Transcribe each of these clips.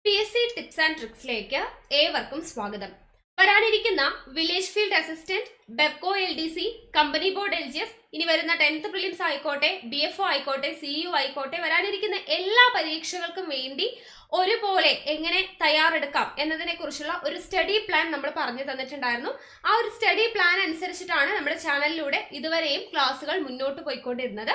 PSC tips and ട്രിക്സിലേക്ക് ഏവർക്കും സ്വാഗതം. വരാനിരിക്കുന്ന village field assistant, Bevco LDC, company board LGS, ഇനി വരുന്ന 10th പ്രിലിംസ് ആയിക്കോട്ടെ, BFO ആയിക്കോട്ടെ, CU ആയിക്കോട്ടെ, വരാനിരിക്കുന്ന എല്ലാ പരീക്ഷകൾക്കും വേണ്ടി ഒരുപോലെ എങ്ങനെ തയ്യാറെടുക്കാം എന്നതിനെ കുറിച്ചുള്ള ഒരു സ്റ്റഡി പ്ലാൻ നമ്മൾ പറഞ്ഞു തന്നിട്ടുണ്ടായിരുന്നു. ആ ഒരു സ്റ്റഡി പ്ലാൻ അനുസരിച്ചിട്ടാണ് നമ്മുടെ ചാനലിലൂടെ ഇതുവരെയും ക്ലാസ്സുകൾ മുന്നോട്ട് പോയിക്കൊണ്ടിരുന്നത്.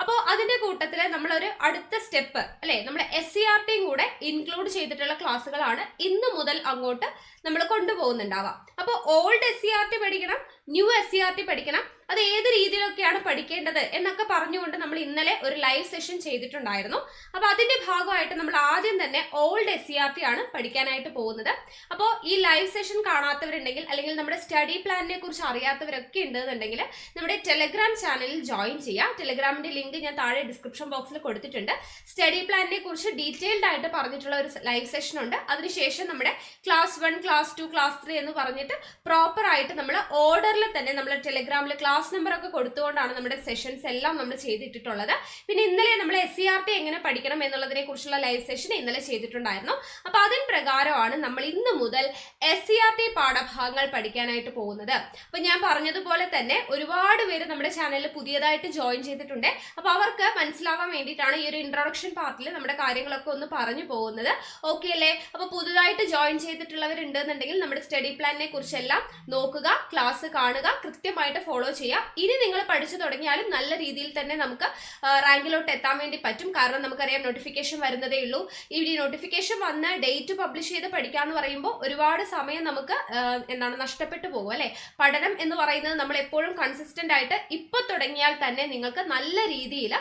അപ്പോൾ അതിന്റെ കൂട്ടത്തിൽ നമ്മളൊരു അടുത്ത സ്റ്റെപ്പ് അല്ലെ, നമ്മുടെ SCRTയും കൂടെ ഇൻക്ലൂഡ് ചെയ്തിട്ടുള്ള ക്ലാസ്സുകളാണ് ഇന്ന് മുതൽ അങ്ങോട്ട് നമ്മൾ കൊണ്ടുപോകുന്നുണ്ടാവാം. അപ്പോൾ ഓൾഡ് SCRT പഠിക്കണം, ന്യൂ SCRT പഠിക്കണം, അത് ഏത് രീതിയിലൊക്കെയാണ് പഠിക്കേണ്ടത് എന്നൊക്കെ പറഞ്ഞുകൊണ്ട് നമ്മൾ ഇന്നലെ ഒരു ലൈവ് സെഷൻ ചെയ്തിട്ടുണ്ടായിരുന്നു. അപ്പൊ അതിന്റെ ഭാഗമായിട്ട് നമ്മൾ ആദ്യം തന്നെ ഓൾഡ് SCRT ആണ് പഠിക്കാനായിട്ട് പോകുന്നത്. അപ്പോൾ ഈ ലൈവ് സെഷൻ കാണാത്തവരുണ്ടെങ്കിൽ അല്ലെങ്കിൽ നമ്മുടെ സ്റ്റഡി പ്ലാനിനെ കുറിച്ച് അറിയാത്തവരൊക്കെ ഉണ്ടെന്നുണ്ടെങ്കിൽ നമ്മുടെ ടെലഗ്രാം ചാനലിൽ ജോയിൻ ചെയ്യാം. ടെലഗ്രാമിന്റെ ലിങ്ക് ഞാൻ താഴെ ഡിസ്ക്രിപ്ഷൻ ബോക്സിൽ കൊടുത്തിട്ടുണ്ട്. സ്റ്റഡി പ്ലാനിനെ കുറിച്ച് ഡീറ്റെയിൽഡ് ആയിട്ട് പറഞ്ഞിട്ടുള്ള ഒരു ലൈവ് സെഷൻ ഉണ്ട്. അതിനുശേഷം നമ്മുടെ ക്ലാസ് 1, ക്ലാസ് 2, ക്ലാസ് 3 എന്ന് പറഞ്ഞിട്ട് പ്രോപ്പർ ആയിട്ട് നമ്മൾ ഓർഡറിൽ തന്നെ നമ്മൾ ടെലഗ്രാമിൽ ക്ലാസ് നമ്പർ ഒക്കെ കൊടുത്തുകൊണ്ടാണ് നമ്മുടെ സെഷൻസ് എല്ലാം നമ്മൾ ചെയ്തിട്ടുള്ളത്. പിന്നെ ഇന്നലെ നമ്മൾ SCRT എങ്ങനെ പഠിക്കണം എന്നുള്ളതിനെ കുറിച്ചുള്ള ലൈവ് സെഷൻ ഇന്നലെ ചെയ്തിട്ടുണ്ടായിരുന്നു. അപ്പൊ അതിന് പ്രകാരമാണ് നമ്മൾ ഇന്ന് മുതൽ SCRT പാഠഭാഗങ്ങൾ പഠിക്കാനായിട്ട് പോകുന്നത്. അപ്പൊ ഞാൻ പറഞ്ഞതുപോലെ തന്നെ ഒരുപാട് പേര് നമ്മുടെ ചാനലിൽ പുതിയതായിട്ട് ജോയിൻ ചെയ്തിട്ടുണ്ട്. അപ്പൊ അവർക്ക് മനസ്സിലാവാൻ വേണ്ടിയിട്ടാണ് ഈ ഒരു ഇൻട്രൊഡക്ഷൻ പാർട്ടിൽ നമ്മുടെ കാര്യങ്ങളൊക്കെ ഒന്ന് പറഞ്ഞു പോകുന്നത്. ഓക്കെ അല്ലേ? അപ്പൊ പുതുതായിട്ട് ജോയിൻ ചെയ്തിട്ടുള്ളവരുണ്ടെന്നുണ്ടെങ്കിൽ നമ്മുടെ സ്റ്റഡി പ്ലാനിനെ കുറിച്ചെല്ലാം നോക്കുക, ക്ലാസ് കാണുക, കൃത്യമായിട്ട് ഫോളോ ചെയ്യുക. ഇനി നിങ്ങൾ പഠിച്ചു തുടങ്ങിയാലും നല്ല രീതിയിൽ തന്നെ നമുക്ക് റാങ്കിലോട്ട് എത്താൻ വേണ്ടി പറ്റും. കാരണം നമുക്കറിയാം നോട്ടിഫിക്കേഷൻ വരുന്നതേ ഉള്ളൂ. ഈ നോട്ടിഫിക്കേഷൻ വന്ന് ഡേറ്റ് പബ്ലിഷ് ചെയ്ത് പഠിക്കാന്ന് പറയുമ്പോൾ ഒരുപാട് സമയം നമുക്ക് നഷ്ടപ്പെട്ടു പോകും അല്ലെ. പഠനം എന്ന് പറയുന്നത് നമ്മൾ എപ്പോഴും കൺസിസ്റ്റന്റ് ആയിട്ട് ഇപ്പൊ തുടങ്ങിയാൽ തന്നെ നിങ്ങൾക്ക് നല്ല രീതിയിൽ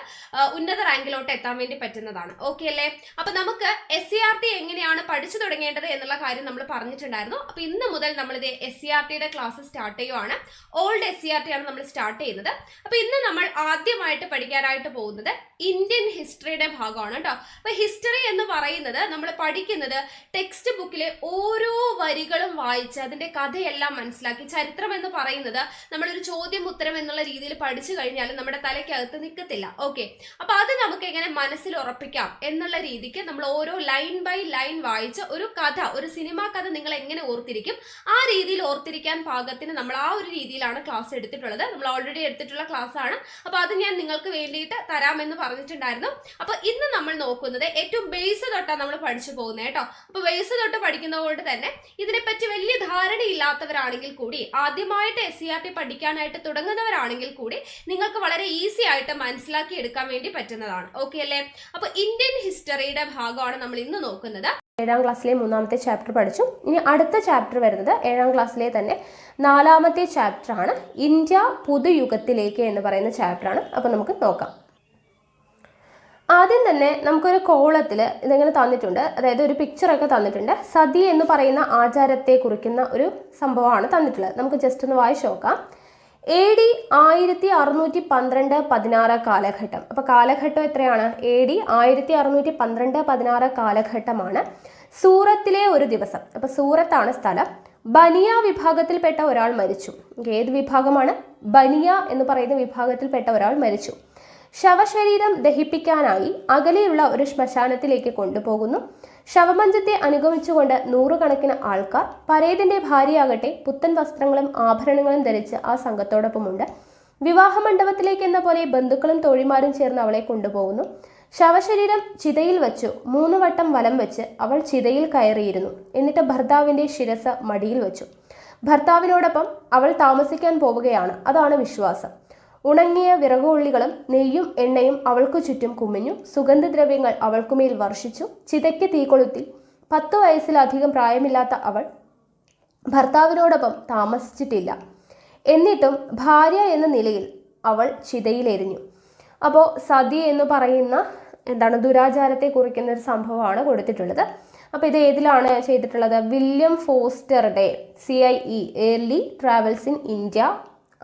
ഉന്നത റാങ്കിലോട്ട് എത്താൻ വേണ്ടി പറ്റുന്നതാണ്. ഓക്കെ അല്ലേ? അപ്പൊ നമുക്ക് SCRT എങ്ങനെയാണ് പഠിച്ചു തുടങ്ങേണ്ടത് എന്നുള്ള കാര്യം നമ്മൾ പറഞ്ഞിട്ടുണ്ടായിരുന്നു. അപ്പൊ ഇന്ന് മുതൽ നമ്മൾ ഇത് SCRTയുടെ ക്ലാസ് സ്റ്റാർട്ട് ചെയ്യുവാണ്. ഓൾഡ് SCRT ആണ് നമ്മൾ സ്റ്റാർട്ട് ചെയ്യുന്നത്. അപ്പൊ ഇന്ന് നമ്മൾ ആദ്യമായിട്ട് പഠിക്കാനായിട്ട് പോകുന്നത് ഇന്ത്യൻ ഹിസ്റ്ററിയുടെ ഭാഗമാണ് കേട്ടോ. അപ്പൊ ഹിസ്റ്ററി എന്ന് പറയുന്നത് നമ്മൾ പഠിക്കുന്നത് ടെക്സ്റ്റ് ബുക്കിലെ ഓരോ വരികളും വായിച്ച് അതിന്റെ കഥയെല്ലാം മനസ്സിലാക്കി. ചരിത്രം എന്ന് പറയുന്നത് നമ്മളൊരു ചോദ്യം ഉത്തരം എന്നുള്ള രീതിയിൽ പഠിച്ചു കഴിഞ്ഞാൽ നമ്മുടെ തലയ്ക്കകത്ത് നിൽക്കത്തില്ല. ഓക്കെ, അപ്പൊ അത് നമുക്ക് എങ്ങനെ മനസ്സിൽ ഉറപ്പിക്കാം എന്നുള്ള രീതിക്ക് നമ്മൾ ഓരോ ലൈൻ ബൈ ലൈൻ വായിച്ച് ഒരു കഥ, ഒരു സിനിമാ കഥ നിങ്ങൾ എങ്ങനെ ഓർത്തിരിക്കും ആ രീതിയിൽ ഓർത്തിരിക്കാൻ പാകത്തിന് നമ്മൾ ആ ഒരു രീതിയിലാണ് ക്ലാസ് എടുത്തിട്ടുള്ളത്. നമ്മൾ ഓൾറെഡി എടുത്തിട്ടുള്ള ക്ലാസ് ആണ്. അപ്പൊ അത് ഞാൻ നിങ്ങൾക്ക് വേണ്ടിയിട്ട് തരാമെന്ന് പറഞ്ഞിട്ടുണ്ടായിരുന്നു. അപ്പൊ ഇന്ന് നമ്മൾ നോക്കുന്നത് ഏറ്റവും ബേസ് തൊട്ടാണ് നമ്മൾ പഠിച്ചു പോകുന്നത് കേട്ടോ. അപ്പൊ ബേസ് തൊട്ട് പഠിക്കുന്നത് കൊണ്ട് തന്നെ ഇതിനെപ്പറ്റി വലിയ ധാരണയില്ലാത്തവരാണെങ്കിൽ കൂടി, ആദ്യമായിട്ട് SCRT പഠിക്കാനായിട്ട് തുടങ്ങുന്നവരാണെങ്കിൽ കൂടി നിങ്ങൾക്ക് വളരെ ഈസി ആയിട്ട് മനസ്സിലാക്കി എടുക്കാൻ വേണ്ടി പറ്റുന്നതാണ്. ഓക്കെ അല്ലേ? അപ്പൊ ഇന്ത്യൻ ഹിസ്റ്ററിയുടെ ഭാഗമാണ് നമ്മൾ ഇന്ന് നോക്കുന്നത്. 7ാം ക്ലാസ്സിലെ 3ാമത്തെ ചാപ്റ്റർ പഠിച്ചു. ഇനി അടുത്ത ചാപ്റ്റർ വരുന്നത് 7ാം ക്ലാസ്സിലെ തന്നെ 4ാമത്തെ ചാപ്റ്റർ ആണ്, ഇന്ത്യ പുതുയുഗത്തിലേക്ക് എന്ന് പറയുന്ന ചാപ്റ്റർ ആണ്. അപ്പോൾ നമുക്ക് നോക്കാം. ആദ്യം തന്നെ നമുക്കൊരു കോളത്തിൽ ഇതെങ്ങനെ തന്നിട്ടുണ്ട്, അതായത് ഒരു പിക്ചറൊക്കെ തന്നിട്ടുണ്ട്. സതി എന്ന് പറയുന്ന ആചാരത്തെ കുറിക്കുന്ന ഒരു സംഭവമാണ് തന്നിട്ടുള്ളത്. നമുക്ക് ജസ്റ്റ് ഒന്ന് വായിച്ചു നോക്കാം. AD 1612-16 കാലഘട്ടം. അപ്പോൾ കാലഘട്ടം എത്രയാണ്? AD 1612-16 കാലഘട്ടമാണ്. സൂറത്തിലെ ഒരു ദിവസം. അപ്പോൾ സൂറത്താണ് സ്ഥലം. ബനിയ വിഭാഗത്തിൽപ്പെട്ട ഒരാൾ മരിച്ചു. ഏത് വിഭാഗമാണ്? ബനിയ എന്ന് പറയുന്ന വിഭാഗത്തിൽപ്പെട്ട ഒരാൾ മരിച്ചു. ശവശരീരം ദഹിപ്പിക്കാനായി അകലെയുള്ള ഒരു ശ്മശാനത്തിലേക്ക് കൊണ്ടുപോകുന്നു. ശവമഞ്ചത്തെ അനുഗമിച്ചുകൊണ്ട് 100 കണക്കിന് ആൾക്കാർ. പരേതിന്റെ ഭാര്യയാകട്ടെ പുത്തൻ വസ്ത്രങ്ങളും ആഭരണങ്ങളും ധരിച്ച് ആ സംഘത്തോടൊപ്പമുണ്ട്. വിവാഹ മണ്ഡപത്തിലേക്ക് എന്ന പോലെ ബന്ധുക്കളും തോഴിമാരും ചേർന്ന് അവളെ കൊണ്ടുപോകുന്നു. ശവശരീരം ചിതയിൽ വച്ചു 3 വട്ടം വലം വെച്ച് അവൾ ചിതയിൽ കയറിയിരുന്നു. എന്നിട്ട് ഭർത്താവിന്റെ ശിരസ് മടിയിൽ വെച്ചു. ഭർത്താവിനോടൊപ്പം അവൾ താമസിക്കാൻ പോവുകയാണ്. അതാണ് വിശ്വാസം. ഉണങ്ങിയ വിറകുള്ളികളും നെയ്യും എണ്ണയും അവൾക്കു ചുറ്റും കുമിഞ്ഞു. സുഗന്ധദ്രവ്യങ്ങൾ അവൾക്കുമേൽ വർഷിച്ചു. ചിതയ്ക്ക് തീ കൊളുത്തി. 10 വയസ്സിലധികം പ്രായമില്ലാത്ത അവൾ ഭർത്താവിനോടൊപ്പം താമസിച്ചിട്ടില്ല. എന്നിട്ടും ഭാര്യ എന്ന നിലയിൽ അവൾ ചിതയിലെരിഞ്ഞു. അപ്പോൾ സതി എന്ന് പറയുന്ന ദുരാചാരത്തെ കുറിക്കുന്ന ഒരു സംഭവമാണ് കൊടുത്തിട്ടുള്ളത്. അപ്പോൾ ഇത് ഏതിലാണ് ചെയ്തിട്ടുള്ളത്? വില്യം ഫോസ്റ്ററുടെ CIE early travels in India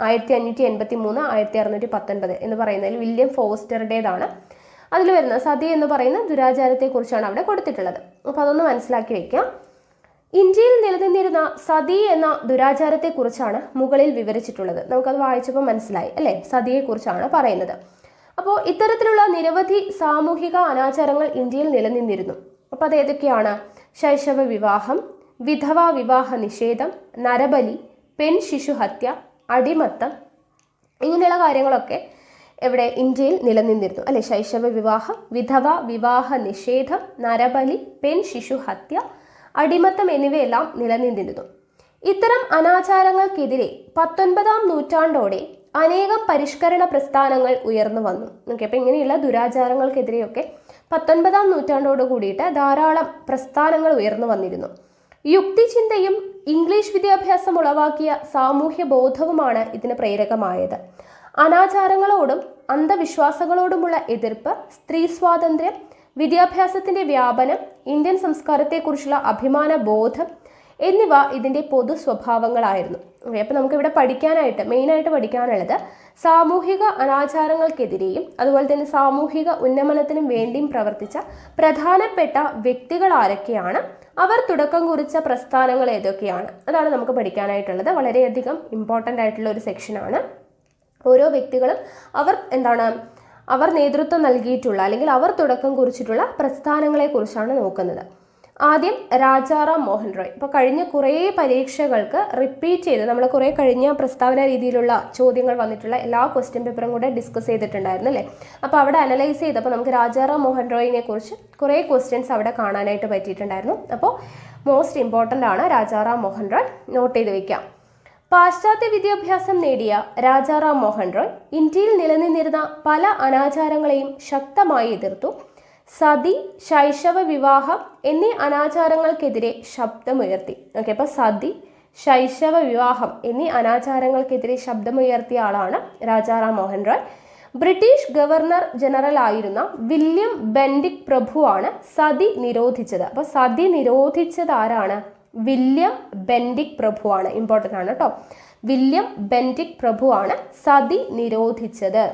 1583-1619 എന്ന് പറയുന്നതിൽ വില്യം ഫോസ്റ്ററുടേതാണ്. അതിൽ വരുന്ന സതി എന്ന് പറയുന്ന ദുരാചാരത്തെക്കുറിച്ചാണ് അവിടെ കൊടുത്തിട്ടുള്ളത്. അപ്പോൾ അതൊന്ന് മനസ്സിലാക്കി വെക്കാം. ഇന്ത്യയിൽ നിലനിന്നിരുന്ന സതി എന്ന ദുരാചാരത്തെക്കുറിച്ചാണ് മുകളിൽ വിവരിച്ചിട്ടുള്ളത്. നമുക്കത് വായിച്ചപ്പോൾ മനസ്സിലായി അല്ലേ? സതിയെക്കുറിച്ചാണ് പറയുന്നത്. അപ്പോൾ ഇത്തരത്തിലുള്ള നിരവധി സാമൂഹിക അനാചാരങ്ങൾ ഇന്ത്യയിൽ നിലനിന്നിരുന്നു. അപ്പോൾ അത് ഏതൊക്കെയാണ്? ശൈശവ വിവാഹം, വിധവാ വിവാഹ നിഷേധം, നരബലി, പെൺ ശിശുഹത്യ, അടിമത്തം, ഇങ്ങനെയുള്ള കാര്യങ്ങളൊക്കെ ഇവിടെ ഇന്ത്യയിൽ നിലനിന്നിരുന്നു അല്ലെ. ശൈശവ വിവാഹം, വിധവാ വിവാഹ നിഷേധം, നരബലി, പെൺ ശിശുഹത്യ, അടിമത്തം എന്നിവയെല്ലാം നിലനിന്നിരുന്നു. ഇത്തരം അനാചാരങ്ങൾക്കെതിരെ 19-ാം നൂറ്റാണ്ടോടെ അനേകം പരിഷ്കരണ പ്രസ്ഥാനങ്ങൾ ഉയർന്നു വന്നു. ഓക്കെ, അപ്പം ഇങ്ങനെയുള്ള ദുരാചാരങ്ങൾക്കെതിരെയൊക്കെ 19-ാം നൂറ്റാണ്ടോട് കൂടിയിട്ട് ധാരാളം പ്രസ്ഥാനങ്ങൾ ഉയർന്നു വന്നിരുന്നു. യുക്തിചിന്തയും ഇംഗ്ലീഷ് വിദ്യാഭ്യാസം ഉളവാക്കിയ സാമൂഹ്യ ബോധവുമാണ് ഇതിന് പ്രേരകമായത്. അനാചാരങ്ങളോടും അന്ധവിശ്വാസങ്ങളോടുമുള്ള എതിർപ്പ്, സ്ത്രീ സ്വാതന്ത്ര്യം, വിദ്യാഭ്യാസത്തിന്റെ വ്യാപനം, ഇന്ത്യൻ സംസ്കാരത്തെക്കുറിച്ചുള്ള അഭിമാന ബോധം എന്നിവ ഇതിൻ്റെ പൊതു സ്വഭാവങ്ങളായിരുന്നു. അപ്പം നമുക്കിവിടെ പഠിക്കാനായിട്ട് മെയിനായിട്ട് പഠിക്കാനുള്ളത് സാമൂഹിക അനാചാരങ്ങൾക്കെതിരെയും അതുപോലെ തന്നെ സാമൂഹിക ഉന്നമനത്തിനും വേണ്ടിയും പ്രവർത്തിച്ച പ്രധാനപ്പെട്ട വ്യക്തികൾ ആരൊക്കെയാണ്, അവർ തുടക്കം കുറിച്ച പ്രസ്ഥാനങ്ങൾ ഏതൊക്കെയാണ്, അതാണ് നമുക്ക് പഠിക്കാനായിട്ടുള്ളത്. വളരെയധികം ഇമ്പോർട്ടൻ്റ് ആയിട്ടുള്ള ഒരു സെക്ഷനാണ്. ഓരോ വ്യക്തികളും അവർ നേതൃത്വം നൽകിയിട്ടുള്ള അല്ലെങ്കിൽ അവർ തുടക്കം കുറിച്ചിട്ടുള്ള പ്രസ്ഥാനങ്ങളെക്കുറിച്ചാണ് നോക്കുന്നത്. ആദ്യം രാജാറാം മോഹൻ റോയ്. ഇപ്പോൾ കഴിഞ്ഞ കുറേ പരീക്ഷകൾക്ക് റിപ്പീറ്റ് ചെയ്ത് നമ്മൾ കുറേ കഴിഞ്ഞ പ്രസ്താവന രീതിയിലുള്ള ചോദ്യങ്ങൾ വന്നിട്ടുള്ള എല്ലാ ക്വസ്റ്റ്യൻ പേപ്പറും കൂടെ ഡിസ്കസ് ചെയ്തിട്ടുണ്ടായിരുന്നു അല്ലേ. അപ്പോൾ അവിടെ അനലൈസ് ചെയ്തപ്പോൾ നമുക്ക് രാജാറാം മോഹൻ റോയിനെ കുറിച്ച് കുറേ ക്വസ്റ്റ്യൻസ് അവിടെ കാണാനായിട്ട് പറ്റിയിട്ടുണ്ടായിരുന്നു. അപ്പോൾ മോസ്റ്റ് ഇമ്പോർട്ടൻ്റ് ആണ് രാജാറാം മോഹൻ റോയ്, നോട്ട് ചെയ്ത് വയ്ക്കാം. പാശ്ചാത്യ വിദ്യാഭ്യാസം നേടിയ രാജാറാം മോഹൻ റോയ് ഇന്ത്യയിൽ നിലനിന്നിരുന്ന പല അനാചാരങ്ങളെയും ശക്തമായി എതിർത്തു. സതി, ശൈശവ വിവാഹം എന്നീ അനാചാരങ്ങൾക്കെതിരെ ശബ്ദമുയർത്തി. ഓക്കെ, അപ്പോൾ സതി, ശൈശവ വിവാഹം എന്നീ അനാചാരങ്ങൾക്കെതിരെ ശബ്ദമുയർത്തിയ ആളാണ് Rajaram Mohan Roy. British governor general ആയിരുന്ന വില്യം ബെൻഡിക് പ്രഭുവാണ് സതി നിരോധിച്ചത്. അപ്പോൾ സതി നിരോധിച്ചത് ആരാണ്? William Bentinck പ്രഭുവാണ്. ഇമ്പോർട്ടൻ്റ് ആണ് കേട്ടോ. വില്യം ബെൻഡിക് പ്രഭുവാണ് സതി നിരോധിച്ചത്.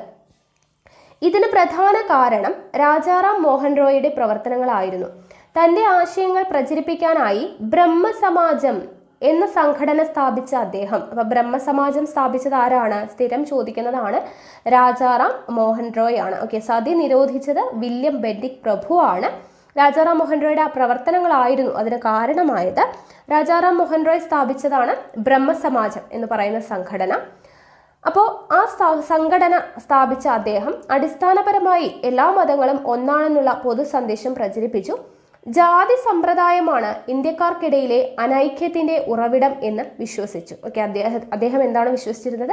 ഇതിന് പ്രധാന കാരണം രാജാറാം മോഹൻ റോയിയുടെ പ്രവർത്തനങ്ങളായിരുന്നു. തൻ്റെ ആശയങ്ങൾ പ്രചരിപ്പിക്കാനായി ബ്രഹ്മസമാജം എന്ന സംഘടന സ്ഥാപിച്ച അദ്ദേഹം, അപ്പൊ ബ്രഹ്മസമാജം സ്ഥാപിച്ചത് ആരാണ്? സ്ഥിരം ചോദിക്കുന്നതാണ്. രാജാറാം മോഹൻ റോയ് ആണ്. ഓക്കെ, സതി നിരോധിച്ചത് വില്യം ബെൻഡിക് പ്രഭുവാണ്. രാജാറാം മോഹൻ റോയുടെ ആ പ്രവർത്തനങ്ങളായിരുന്നു അതിന് കാരണമായത്. രാജാറാം മോഹൻ റോയ് സ്ഥാപിച്ചതാണ് ബ്രഹ്മസമാജം എന്ന് പറയുന്ന സംഘടന. അപ്പോൾ ആ സംഘടന സ്ഥാപിച്ച അദ്ദേഹം അടിസ്ഥാനപരമായി എല്ലാ മതങ്ങളും ഒന്നാണെന്നുള്ള പൊതു സന്ദേശം പ്രചരിപ്പിച്ചു. ജാതി സമ്പ്രദായമാണ് ഇന്ത്യക്കാർക്കിടയിലെ അനൈക്യത്തിന്റെ ഉറവിടം എന്ന് വിശ്വസിച്ചു. ഓക്കെ, അദ്ദേഹം എന്താണ് വിശ്വസിച്ചിരുന്നത്?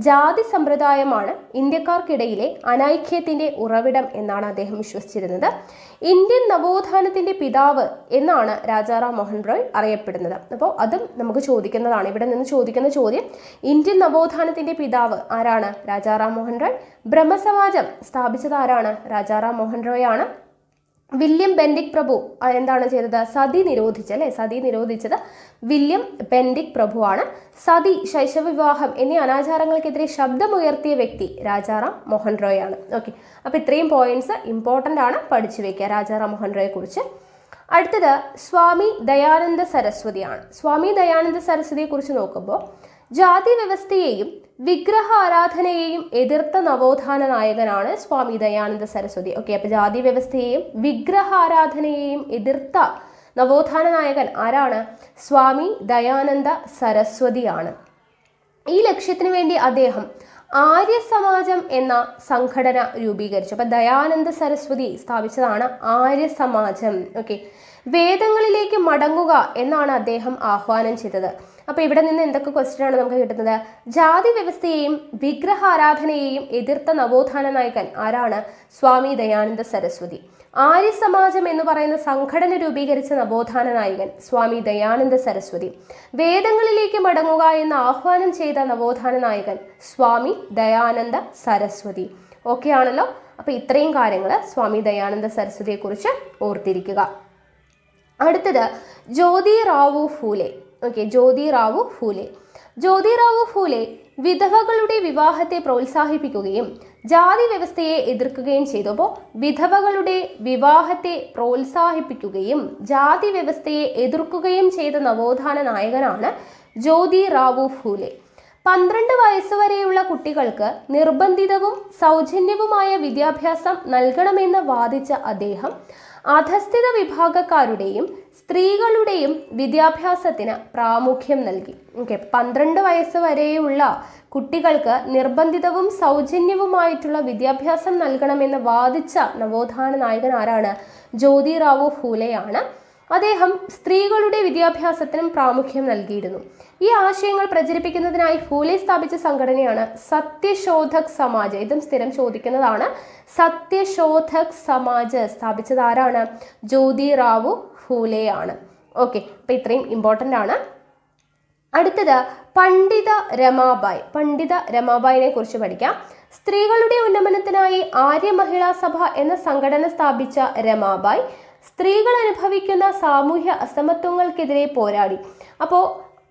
ജാതി സമ്പ്രദായമാണ് ഇന്ത്യക്കാർക്കിടയിലെ അനൈക്യത്തിന്റെ ഉറവിടം എന്നാണ് അദ്ദേഹം വിശ്വസിച്ചിരുന്നത്. ഇന്ത്യൻ നവോത്ഥാനത്തിന്റെ പിതാവ് എന്നാണ് രാജാറാം മോഹൻ റോയ് അറിയപ്പെടുന്നത്. അപ്പോൾ അതും നമുക്ക് ചോദിക്കുന്നതാണ്. ഇവിടെ നിന്ന് ചോദിക്കുന്ന ചോദ്യം, ഇന്ത്യൻ നവോത്ഥാനത്തിന്റെ പിതാവ് ആരാണ്? രാജാറാം മോഹൻ റോയ്. ബ്രഹ്മസമാജം സ്ഥാപിച്ചത് ആരാണ്? രാജാറാം മോഹൻ റോയ് ആണ്. വില്യം ബെൻഡിക് പ്രഭു എന്താണ് ചെയ്തത്? സതി നിരോധിച്ചത് അല്ലെ. സതി നിരോധിച്ചത് വില്യം ബെൻഡിക് പ്രഭുവാണ്. സതി, ശൈശവ വിവാഹം എന്നീ അനാചാരങ്ങൾക്കെതിരെ ശബ്ദമുയർത്തിയ വ്യക്തി രാജാറാം മോഹൻ റോയ് ആണ്. ഓക്കെ, അപ്പോൾ ഇത്രയും പോയിന്റ്സ് ഇമ്പോർട്ടൻ്റ് ആണ്, പഠിച്ചു വെക്കുക രാജാറാം മോഹൻ റോയെ കുറിച്ച്. അടുത്തത് സ്വാമി ദയാനന്ദ സരസ്വതിയാണ്. സ്വാമി ദയാനന്ദ സരസ്വതിയെ കുറിച്ച് നോക്കുമ്പോൾ ജാതി വ്യവസ്ഥയെയും വിഗ്രഹ ആരാധനയെയും എതിർത്ത നവോത്ഥാന നായകനാണ് സ്വാമി ദയാനന്ദ സരസ്വതി. ഓക്കെ, അപ്പോൾ ജാതി വ്യവസ്ഥയെയും വിഗ്രഹ ആരാധനയെയും എതിർത്ത നവോത്ഥാന നായകൻ ആരാണ്? സ്വാമി ദയാനന്ദ സരസ്വതിയാണ്. ഈ ലക്ഷ്യത്തിന് വേണ്ടി അദ്ദേഹം ആര്യ സമാജം എന്ന സംഘടന രൂപീകരിച്ചു. അപ്പോൾ ദയാനന്ദ സരസ്വതി സ്ഥാപിച്ചതാണ് ആര്യ സമാജം. ഓക്കെ, വേദങ്ങളിലേക്ക് മടങ്ങുക എന്നാണ് അദ്ദേഹം ആഹ്വാനം ചെയ്തത്. അപ്പോൾ ഇവിടെ നിന്ന് എന്തൊക്കെ ക്വസ്റ്റ്യൻ ആണ് നമുക്ക് കിട്ടുന്നത്? ജാതി വ്യവസ്ഥയെയും വിഗ്രഹാരാധനയെയും എതിർത്ത നവോത്ഥാന നായകൻ ആരാണ്? സ്വാമി ദയാനന്ദ സരസ്വതി. ആര്യ സമാജം എന്ന് പറയുന്ന സംഘടന രൂപീകരിച്ച നവോത്ഥാന നായകൻ സ്വാമി ദയാനന്ദ സരസ്വതി. വേദങ്ങളിലേക്ക് മടങ്ങുക എന്ന് ആഹ്വാനം ചെയ്ത നവോത്ഥാന നായകൻ സ്വാമി ദയാനന്ദ സരസ്വതി. ഓക്കെ ആണല്ലോ. അപ്പോൾ ഇത്രയും കാര്യങ്ങൾ സ്വാമി ദയാനന്ദ സരസ്വതിയെ കുറിച്ച് ഓർത്തിരിക്കുക. അടുത്തത് ജ്യോതിറാവു ഫൂലെ. ഓക്കെ, ജ്യോതിറാവു ഫൂലെ. ജ്യോതിറാവു ഫൂലെ വിധവകളുടെ വിവാഹത്തെ പ്രോത്സാഹിപ്പിക്കുകയും ജാതി വ്യവസ്ഥയെ എതിർക്കുകയും ചെയ്തു. അപ്പോൾ വിധവകളുടെ വിവാഹത്തെ പ്രോത്സാഹിപ്പിക്കുകയും ജാതി വ്യവസ്ഥയെ എതിർക്കുകയും ചെയ്ത നവോത്ഥാന നായകനാണ് ജ്യോതിറാവു ഫൂലെ. 12 വയസ്സുവരെയുള്ള കുട്ടികൾക്ക് നിർബന്ധിതവും സൗജന്യവുമായ വിദ്യാഭ്യാസം നൽകണമെന്ന് വാദിച്ച അദ്ദേഹം അധസ്ഥിത വിഭാഗക്കാരുടെയും സ്ത്രീകളുടെയും വിദ്യാഭ്യാസത്തിന് പ്രാമുഖ്യം നൽകി. 12 വയസ്സ് വരെയുള്ള കുട്ടികൾക്ക് നിർബന്ധിതവും സൗജന്യവുമായിട്ടുള്ള വിദ്യാഭ്യാസം നൽകണമെന്ന് വാദിച്ച നവോത്ഥാന നായകൻ ആരാണ്? ജ്യോതിറാവു ഫൂലെയാണ്. അദ്ദേഹം സ്ത്രീകളുടെ വിദ്യാഭ്യാസത്തിനും പ്രാമുഖ്യം നൽകിയിരുന്നു. ഈ ആശയങ്ങൾ പ്രചരിപ്പിക്കുന്നതിനായി ഫൂലെ സ്ഥാപിച്ച സംഘടനയാണ് സത്യശോധക് സമാജ്. ഇതും സ്ഥിരം ചോദിക്കുന്നതാണ്. സത്യശോധക് സമാജ് സ്ഥാപിച്ചത് ആരാണ്? ജ്യോതിറാവു ഫൂലെയാണ്. ഓക്കെ, അപ്പൊ ഇത്രയും ഇമ്പോർട്ടൻ്റ് ആണ്. അടുത്തത് പണ്ഡിത രമാബായ്. പണ്ഡിത രമാബായിനെ കുറിച്ച് പഠിക്കാം. സ്ത്രീകളുടെ ഉന്നമനത്തിനായി ആര്യ മഹിളാ സഭ എന്ന സംഘടന സ്ഥാപിച്ച രമാബായ് സ്ത്രീകൾ അനുഭവിക്കുന്ന സാമൂഹ്യ അസമത്വങ്ങൾക്കെതിരെ പോരാടി. അപ്പോൾ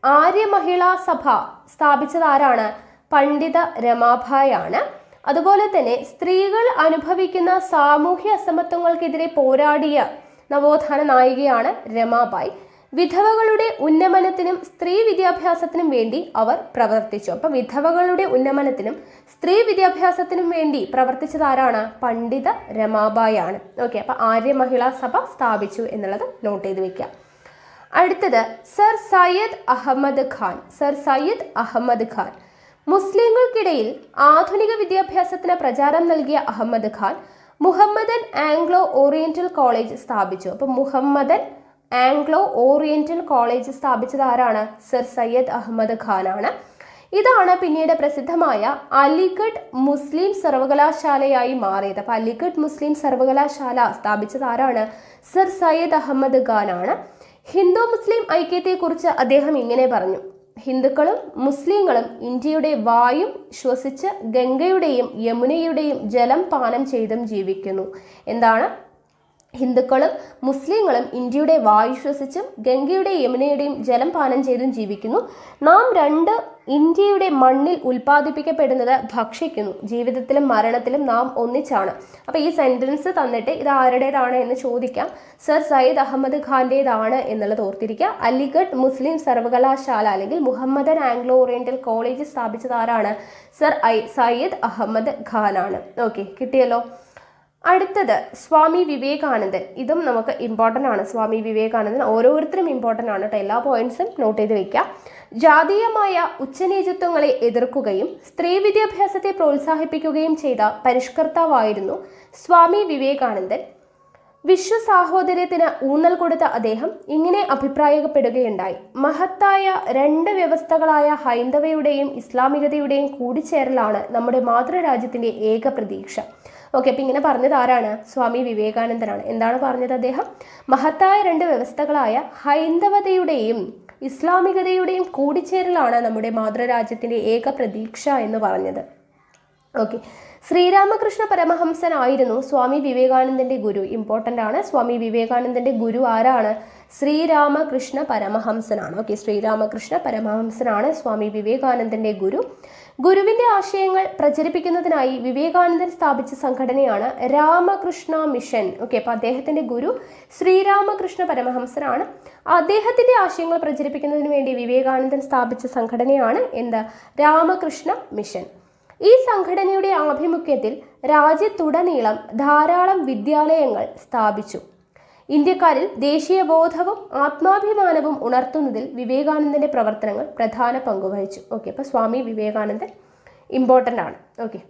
ആര്യ മഹിളാ സഭ സ്ഥാപിച്ചത് ആരാണ്? പണ്ഡിത രമാബായ് ആണ്. അതുപോലെ തന്നെ സ്ത്രീകൾ അനുഭവിക്കുന്ന സാമൂഹ്യ അസമത്വങ്ങൾക്കെതിരെ പോരാടിയ നവോത്ഥാന നായികയാണ് രമാബായ്. വിധവകളുടെ ഉന്നമനത്തിനും സ്ത്രീ വിദ്യാഭ്യാസത്തിനും വേണ്ടി അവർ പ്രവർത്തിച്ചു. അപ്പൊ വിധവകളുടെ ഉന്നമനത്തിനും സ്ത്രീ വിദ്യാഭ്യാസത്തിനും വേണ്ടി പ്രവർത്തിച്ചത് ആരാണ്? പണ്ഡിത രമാബായ് ആണ്. ഓക്കെ, അപ്പൊ ആര്യ മഹിളാ സഭ സ്ഥാപിച്ചു എന്നുള്ളത് നോട്ട് ചെയ്ത് വെക്കുക. അടുത്തത് സർ സയ്യദ് അഹമ്മദ് ഖാൻ. സർ സയ്യദ് അഹമ്മദ് ഖാൻ മുസ്ലിങ്ങൾക്കിടയിൽ ആധുനിക വിദ്യാഭ്യാസത്തിന് പ്രചാരം നൽകിയ Ahmed Khan Muhammadan Anglo Oriental College സ്ഥാപിച്ചു. അപ്പൊ മുഹമ്മദൻ ആംഗ്ലോ ഓറിയന്റൽ കോളേജ് സ്ഥാപിച്ചത് ആരാണ്? സർ സയ്യദ് അഹമ്മദ് ഖാൻ ആണ്. ഇതാണ് പിന്നീട് പ്രസിദ്ധമായ അലിഗഡ് മുസ്ലിം സർവകലാശാലയായി മാറിയത്. അപ്പൊ അലിഗഡ് മുസ്ലിം സർവകലാശാല സ്ഥാപിച്ചത് ആരാണ്? സർ സയ്യദ് അഹമ്മദ് ഖാൻ ആണ്. ഹിന്ദു മുസ്ലിം ഐക്യത്തെക്കുറിച്ച് അദ്ദേഹം ഇങ്ങനെ പറഞ്ഞു: ഹിന്ദുക്കളും മുസ്ലിങ്ങളും ഇന്ത്യയുടെ വായു ശ്വസിച്ച് ഗംഗയുടെയും യമുനയുടെയും ജലം പാനം ചെയ്തും ജീവിക്കുന്നു. എന്താണ്? ഹിന്ദുക്കളും മുസ്ലിങ്ങളും ഇന്ത്യയുടെ വായു ശ്വസിച്ചും ഗംഗയുടെയും യമുനയുടെയും ജലം പാനം ചെയ്തും ജീവിക്കുന്നു. നാം രണ്ട് ഇന്ത്യയുടെ മണ്ണിൽ ഉൽപ്പാദിപ്പിക്കപ്പെടുന്നത് ഭക്ഷിക്കുന്നു. ജീവിതത്തിലും മരണത്തിലും നാം ഒന്നിച്ചാണ്. അപ്പൊ ഈ സെന്റൻസ് തന്നിട്ട് ഇത് ആരുടേതാണ് എന്ന് ചോദിക്കാം. സർ സയ്യിദ് അഹമ്മദ് ഖാന്റേതാണ് എന്നുള്ളത് ഓർത്തിരിക്കുക. അലിഗഡ് മുസ്ലിം സർവകലാശാല അല്ലെങ്കിൽ മുഹമ്മദൻ ആംഗ്ലോ ഓറിയന്റൽ കോളേജ് സ്ഥാപിച്ചത് ആരാണ്? സർ സയ്യിദ് അഹമ്മദ് ഖാൻ ആണ്. ഓക്കെ, കിട്ടിയല്ലോ. അടുത്തത് സ്വാമി വിവേകാനന്ദൻ. ഇതും നമുക്ക് ഇമ്പോർട്ടൻ്റ് ആണ്. സ്വാമി വിവേകാനന്ദൻ ഓരോരുത്തരും ഇമ്പോർട്ടൻ്റ് ആണ് കേട്ടോ. എല്ലാ പോയിന്റ്സും നോട്ട് ചെയ്ത് വെക്കുക. ജാതീയമായ ഉച്ചനീചത്വങ്ങളെ എതിർക്കുകയും സ്ത്രീ വിദ്യാഭ്യാസത്തെ പ്രോത്സാഹിപ്പിക്കുകയും ചെയ്ത പരിഷ്കർത്താവായിരുന്നു സ്വാമി വിവേകാനന്ദൻ. വിശ്വസാഹോദര്യത്തിന് ഊന്നൽ കൊടുത്ത അദ്ദേഹം ഇങ്ങനെ അഭിപ്രായപ്പെടുകയുണ്ടായി: മഹത്തായ രണ്ട് വ്യവസ്ഥകളായ ഹൈന്ദവയുടെയും ഇസ്ലാമികതയുടെയും കൂടിച്ചേരലാണ് നമ്മുടെ മാതൃരാജ്യത്തിന്റെ ഏക പ്രതീക്ഷ. ഓക്കെ, അപ്പൊ ഇങ്ങനെ പറഞ്ഞത് ആരാണ്? സ്വാമി വിവേകാനന്ദനാണ്. എന്താണ് പറഞ്ഞത് അദ്ദേഹം? മഹത്തായ രണ്ട് വ്യവസ്ഥകളായ ഹൈന്ദവതയുടെയും ഇസ്ലാമികതയുടെയും കൂടിച്ചേരലാണ് നമ്മുടെ മാതൃരാജ്യത്തിന്റെ ഏക പ്രതീക്ഷ എന്ന് പറഞ്ഞത്. ഓക്കെ, ശ്രീരാമകൃഷ്ണ പരമഹംസൻ ആയിരുന്നു സ്വാമി വിവേകാനന്ദന്റെ ഗുരു. ഇമ്പോർട്ടൻ്റ് ആണ്. സ്വാമി വിവേകാനന്ദന്റെ ഗുരു ആരാണ്? ശ്രീരാമകൃഷ്ണ പരമഹംസനാണ്. ഓക്കെ, ശ്രീരാമകൃഷ്ണ പരമഹംസനാണ് സ്വാമി വിവേകാനന്ദന്റെ ഗുരു. ഗുരുവിന്റെ ആശയങ്ങൾ പ്രചരിപ്പിക്കുന്നതിനായി വിവേകാനന്ദൻ സ്ഥാപിച്ച സംഘടനയാണ് രാമകൃഷ്ണ മിഷൻ. ഓക്കെ, അപ്പൊ അദ്ദേഹത്തിന്റെ ഗുരു ശ്രീരാമകൃഷ്ണ പരമഹംസനാണ്. അദ്ദേഹത്തിന്റെ ആശയങ്ങൾ പ്രചരിപ്പിക്കുന്നതിന് വേണ്ടി വിവേകാനന്ദൻ സ്ഥാപിച്ച സംഘടനയാണ് എന്താ? രാമകൃഷ്ണ മിഷൻ. ഈ സംഘടനയുടെ ആഭിമുഖ്യത്തിൽ രാജ്യത്തുടനീളം ധാരാളം വിദ്യാലയങ്ങൾ സ്ഥാപിച്ചു. ഇന്ത്യക്കാരിൽ ദേശീയബോധവും ആത്മാഭിമാനവും ഉണർത്തുന്നതിൽ വിവേകാനന്ദന്റെ പ്രവർത്തനങ്ങൾ പ്രധാന പങ്കുവഹിച്ചു. ഓക്കെ, അപ്പോൾ സ്വാമി വിവേകാനന്ദൻ ഇമ്പോർട്ടൻ്റ് ആണ്. ഓക്കെ,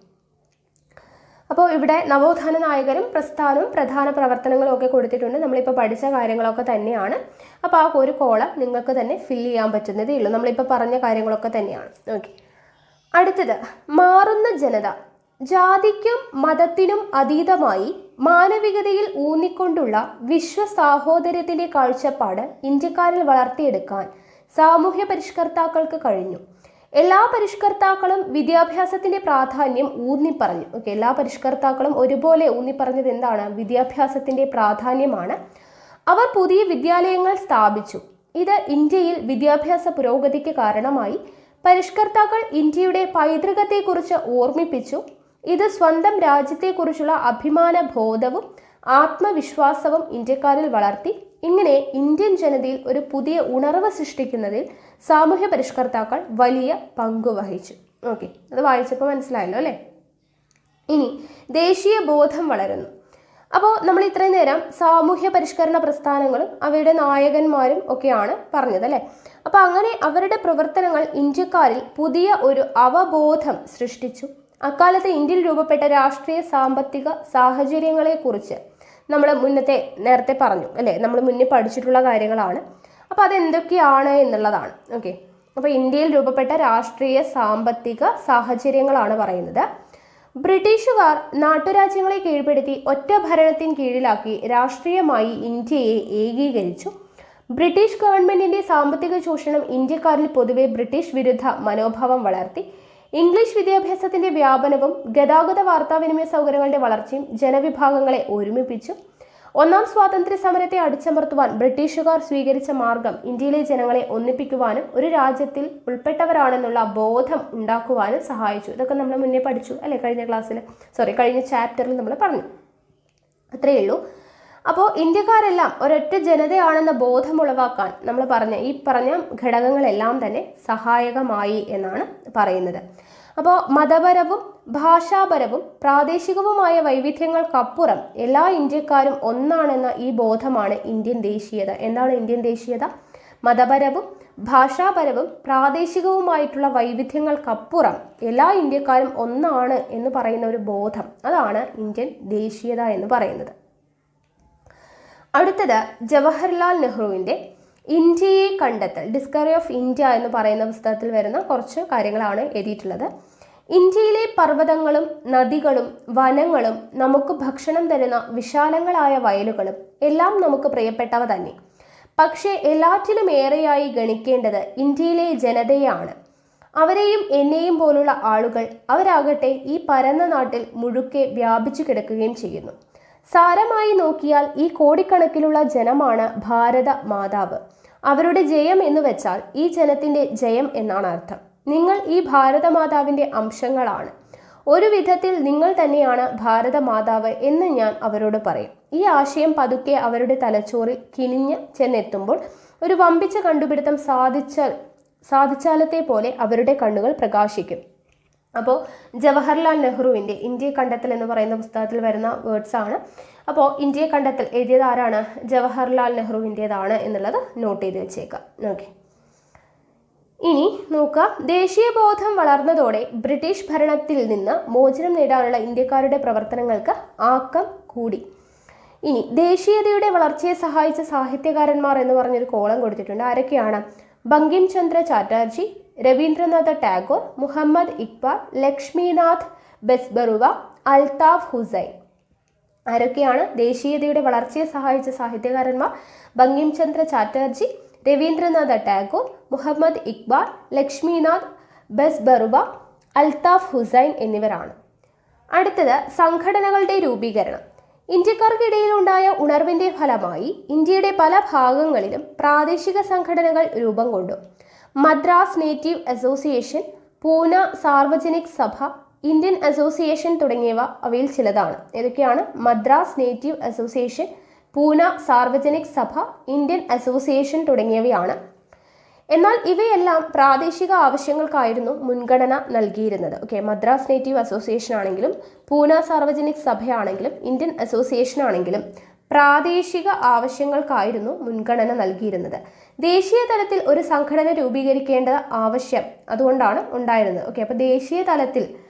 അപ്പോൾ ഇവിടെ നവോത്ഥാന നായകരും പ്രസ്ഥാനവും പ്രധാന പ്രവർത്തനങ്ങളും ഒക്കെ കൊടുത്തിട്ടുണ്ട്. നമ്മളിപ്പോൾ പഠിച്ച കാര്യങ്ങളൊക്കെ തന്നെയാണ്. അപ്പോൾ ആ ഒരു കോളം നിങ്ങൾക്ക് തന്നെ ഫില്ല് ചെയ്യാൻ പറ്റുന്നതേ ഉള്ളൂ. നമ്മളിപ്പോൾ പറഞ്ഞ കാര്യങ്ങളൊക്കെ തന്നെയാണ്. ഓക്കെ, അടുത്തത് മാറുന്ന ജനത. ജാതിക്കും മതത്തിനും അതീതമായി മാനവികതയിൽ ഊന്നിക്കൊണ്ടുള്ള വിശ്വസാഹോദര്യത്തിന്റെ കാഴ്ചപ്പാട് ഇന്ത്യക്കാരിൽ വളർത്തിയെടുക്കാൻ സാമൂഹ്യ പരിഷ്കർത്താക്കൾക്ക് കഴിഞ്ഞു. എല്ലാ പരിഷ്കർത്താക്കളും വിദ്യാഭ്യാസത്തിന്റെ പ്രാധാന്യം ഊന്നിപ്പറഞ്ഞു. ഓക്കെ, എല്ലാ പരിഷ്കർത്താക്കളും ഒരുപോലെ ഊന്നിപ്പറഞ്ഞത് എന്താണ്? വിദ്യാഭ്യാസത്തിന്റെ പ്രാധാന്യമാണ്. അവർ പുതിയ വിദ്യാലയങ്ങൾ സ്ഥാപിച്ചു. ഇത് ഇന്ത്യയിൽ വിദ്യാഭ്യാസ പുരോഗതിക്ക് കാരണമായി. പരിഷ്കർത്താക്കൾ ഇന്ത്യയുടെ പൈതൃകത്തെക്കുറിച്ച് ഓർമ്മിപ്പിച്ചു. ഇത് സ്വന്തം രാജ്യത്തെക്കുറിച്ചുള്ള അഭിമാന ബോധവും ആത്മവിശ്വാസവും ഇന്ത്യക്കാരിൽ വളർത്തി. ഇങ്ങനെ ഇന്ത്യൻ ജനതയിൽ ഒരു പുതിയ ഉണർവ് സൃഷ്ടിക്കുന്നതിൽ സാമൂഹ്യ പരിഷ്കർത്താക്കൾ വലിയ പങ്കുവഹിച്ചു. ഓക്കെ, അത് വായിച്ചപ്പോൾ മനസ്സിലായല്ലോ അല്ലേ? ഇനി ദേശീയ ബോധം വളരുന്നു. അപ്പോൾ നമ്മൾ ഇത്രയും നേരം സാമൂഹ്യ പരിഷ്കരണ പ്രസ്ഥാനങ്ങളും അവയുടെ നായകന്മാരും ഒക്കെയാണ് പറഞ്ഞത് അല്ലേ. അപ്പോൾ അങ്ങനെ അവരുടെ പ്രവർത്തനങ്ങൾ ഇന്ത്യക്കാരിൽ പുതിയ ഒരു അവബോധം സൃഷ്ടിച്ചു. അക്കാലത്ത് ഇന്ത്യയിൽ രൂപപ്പെട്ട രാഷ്ട്രീയ സാമ്പത്തിക സാഹചര്യങ്ങളെക്കുറിച്ച് നമ്മൾ നേരത്തെ പറഞ്ഞു അല്ലേ, നമ്മൾ മുന്നേ പഠിച്ചിട്ടുള്ള കാര്യങ്ങളാണ്. അപ്പോൾ അതെന്തൊക്കെയാണ് എന്നുള്ളതാണ്. ഓക്കെ, അപ്പോൾ ഇന്ത്യയിൽ രൂപപ്പെട്ട രാഷ്ട്രീയ സാമ്പത്തിക സാഹചര്യങ്ങളാണ് പറയുന്നത്. ബ്രിട്ടീഷുകാർ നാട്ടുരാജ്യങ്ങളെ കീഴ്പ്പെടുത്തി ഒറ്റ ഭരണത്തിന് കീഴിലാക്കി രാഷ്ട്രീയമായി ഇന്ത്യയെ ഏകീകരിച്ചു. ബ്രിട്ടീഷ് ഗവൺമെന്റിന്റെ സാമ്പത്തിക ചൂഷണം ഇന്ത്യക്കാരിൽ പൊതുവെ ബ്രിട്ടീഷ് വിരുദ്ധ മനോഭാവം വളർത്തി. ഇംഗ്ലീഷ് വിദ്യാഭ്യാസത്തിന്റെ വ്യാപനവും ഗതാഗത വാർത്താവിനിമയ സൗകര്യങ്ങളുടെ വളർച്ചയും ജനവിഭാഗങ്ങളെ ഒരുമിപ്പിച്ചു. ഒന്നാം സ്വാതന്ത്ര്യ സമരത്തെ അടിച്ചമർത്തുവാൻ ബ്രിട്ടീഷുകാർ സ്വീകരിച്ച മാർഗം ഇന്ത്യയിലെ ജനങ്ങളെ ഒന്നിപ്പിക്കുവാനും ഒരു രാജ്യത്തിൽ ഉൾപ്പെട്ടവരാണെന്നുള്ള ബോധം ഉണ്ടാക്കുവാനും സഹായിച്ചു. ഇതൊക്കെ നമ്മൾ മുന്നേ പഠിച്ചു അല്ലേ, കഴിഞ്ഞ ചാപ്റ്ററിൽ നമ്മൾ പറഞ്ഞു. അത്രയേ ഉള്ളൂ. അപ്പോൾ ഇന്ത്യക്കാരെല്ലാം ഒരൊറ്റ ജനതയാണെന്ന ബോധമുളവാക്കാൻ നമ്മൾ ഈ പറഞ്ഞ ഘടകങ്ങളെല്ലാം തന്നെ സഹായകമായി എന്നാണ് പറയുന്നത്. അപ്പോൾ മതപരവും ഭാഷാപരവും പ്രാദേശികവുമായ വൈവിധ്യങ്ങൾക്കപ്പുറം എല്ലാ ഇന്ത്യക്കാരും ഒന്നാണെന്ന ഈ ബോധമാണ് ഇന്ത്യൻ ദേശീയത. എന്താണ് ഇന്ത്യൻ ദേശീയത? മതപരവും ഭാഷാപരവും പ്രാദേശികവുമായിട്ടുള്ള വൈവിധ്യങ്ങൾക്കപ്പുറം എല്ലാ ഇന്ത്യക്കാരും ഒന്നാണ് എന്ന് പറയുന്ന ഒരു ബോധം, അതാണ് ഇന്ത്യൻ ദേശീയത എന്ന് പറയുന്നത്. അടുത്തത് ജവഹർലാൽ നെഹ്റുവിൻ്റെ ഇന്ത്യയെ കണ്ടെത്തൽ, ഡിസ്കവറി ഓഫ് ഇന്ത്യ എന്ന് പറയുന്ന പുസ്തകത്തിൽ വരുന്ന കുറച്ച് കാര്യങ്ങളാണ് എഴുതിയിട്ടുള്ളത്. ഇന്ത്യയിലെ പർവ്വതങ്ങളും നദികളും വനങ്ങളും നമുക്ക് ഭക്ഷണം തരുന്ന വിശാലങ്ങളായ വയലുകളും എല്ലാം നമുക്ക് പ്രിയപ്പെട്ടവ തന്നെ. പക്ഷേ എല്ലാറ്റിലും ഏറെയായി ഗണിക്കേണ്ടത് ഇന്ത്യയിലെ ജനതയാണ്. അവരെയും എന്നെയും പോലുള്ള ആളുകൾ, അവരാകട്ടെ ഈ പരന്ന നാട്ടിൽ മുഴുക്കെ വ്യാപിച്ചു കിടക്കുകയും ചെയ്യുന്നു. സാരമായി നോക്കിയാൽ ഈ കോടിക്കണക്കിലുള്ള ജനമാണ് ഭാരത മാതാവ്. അവരുടെ ജയം എന്ന് വെച്ചാൽ ഈ ജനത്തിന്റെ ജയം എന്നാണ് അർത്ഥം. നിങ്ങൾ ഈ ഭാരതമാതാവിന്റെ അംശങ്ങളാണ്. ഒരു വിധത്തിൽ നിങ്ങൾ തന്നെയാണ് ഭാരതമാതാവ് എന്ന് ഞാൻ അവരോട് പറയും. ഈ ആശയം പതുക്കെ അവരുടെ തലച്ചോറിൽ കിനിഞ്ഞ് ചെന്നെത്തുമ്പോൾ ഒരു വമ്പിച്ച കണ്ടുപിടുത്തം സാധിച്ചാലത്തെ പോലെ അവരുടെ കണ്ണുകൾ പ്രകാശിക്കും. അപ്പോൾ ജവഹർലാൽ നെഹ്റുവിൻ്റെ ഇന്ത്യയെ കണ്ടെത്തൽ എന്ന് പറയുന്ന പുസ്തകത്തിൽ വരുന്ന വേർഡ്സ് ആണ്. അപ്പോൾ ഇന്ത്യയെ കണ്ടെത്തൽ എഴുതിയത് ആരാണ്? ജവഹർലാൽ നെഹ്റുവിൻ്റെതാണ് എന്നുള്ളത് നോട്ട് ചെയ്ത് വെച്ചേക്കാം. ഓക്കെ, ഇനി നോക്കുക. ദേശീയബോധം വളർന്നതോടെ ബ്രിട്ടീഷ് ഭരണത്തിൽ നിന്ന് മോചനം നേടാനുള്ള ഇന്ത്യക്കാരുടെ പ്രവർത്തനങ്ങൾക്ക് ആക്കം കൂടി. ഇനി ദേശീയതയുടെ വളർച്ചയെ സഹായിച്ച സാഹിത്യകാരന്മാർ എന്ന് പറഞ്ഞൊരു കോളം കൊടുത്തിട്ടുണ്ട്. ആരൊക്കെയാണ്? ബങ്കിം ചന്ദ്ര ചാറ്റർജി, രവീന്ദ്രനാഥ ടാഗോർ, മുഹമ്മദ് ഇക്ബാൽ, ലക്ഷ്മിനാഥ് ബെസ്ബറുവ, അൽതാഫ് ഹുസൈൻ. ആരൊക്കെയാണ് ദേശീയതയുടെ വളർച്ചയെ സഹായിച്ച സാഹിത്യകാരന്മാർ? ബങ്കിം ചന്ദ്ര ചാറ്റർജി, രവീന്ദ്രനാഥ ടാഗോർ, മുഹമ്മദ് ഇക്ബാൽ, ലക്ഷ്മിനാഥ് ബെസ്ബറുവ, അൽതാഫ് ഹുസൈൻ എന്നിവരാണ്. അടുത്തത് സംഘടനകളുടെ രൂപീകരണം. ഇന്ത്യക്കാർക്കിടയിലുണ്ടായ ഉണർവിന്റെ ഫലമായി ഇന്ത്യയുടെ പല ഭാഗങ്ങളിലും പ്രാദേശിക സംഘടനകൾ രൂപം കൊണ്ടു. മദ്രാസ് നേറ്റീവ് അസോസിയേഷൻ, പൂന സാർവജനിക് സഭ, ഇന്ത്യൻ അസോസിയേഷൻ തുടങ്ങിയവ അവയിൽ ചിലതാണ്. ഏതൊക്കെയാണ്? മദ്രാസ് നേറ്റീവ് അസോസിയേഷൻ, പൂന സാർവജനിക് സഭ, ഇന്ത്യൻ അസോസിയേഷൻ തുടങ്ങിയവയാണ്. എന്നാൽ ഇവയെല്ലാം പ്രാദേശിക ആവശ്യങ്ങൾക്കായിരുന്നു മുൻഗണന നൽകിയിരുന്നത്. ഓക്കെ, മദ്രാസ് നേറ്റീവ് അസോസിയേഷൻ ആണെങ്കിലും പൂന സാർവജനിക് സഭയാണെങ്കിലും ഇന്ത്യൻ അസോസിയേഷൻ ആണെങ്കിലും പ്രാദേശിക ആവശ്യങ്ങൾക്കായിരുന്നു മുൻഗണന നൽകിയിരുന്നത്. ദേശീയ തലത്തിൽ ഒരു സംഘടന രൂപീകരിക്കേണ്ട ആവശ്യം അതുകൊണ്ടാണ് ഉണ്ടായിരുന്നത്. ഓക്കെ, അപ്പോൾ ദേശീയ തലത്തിൽ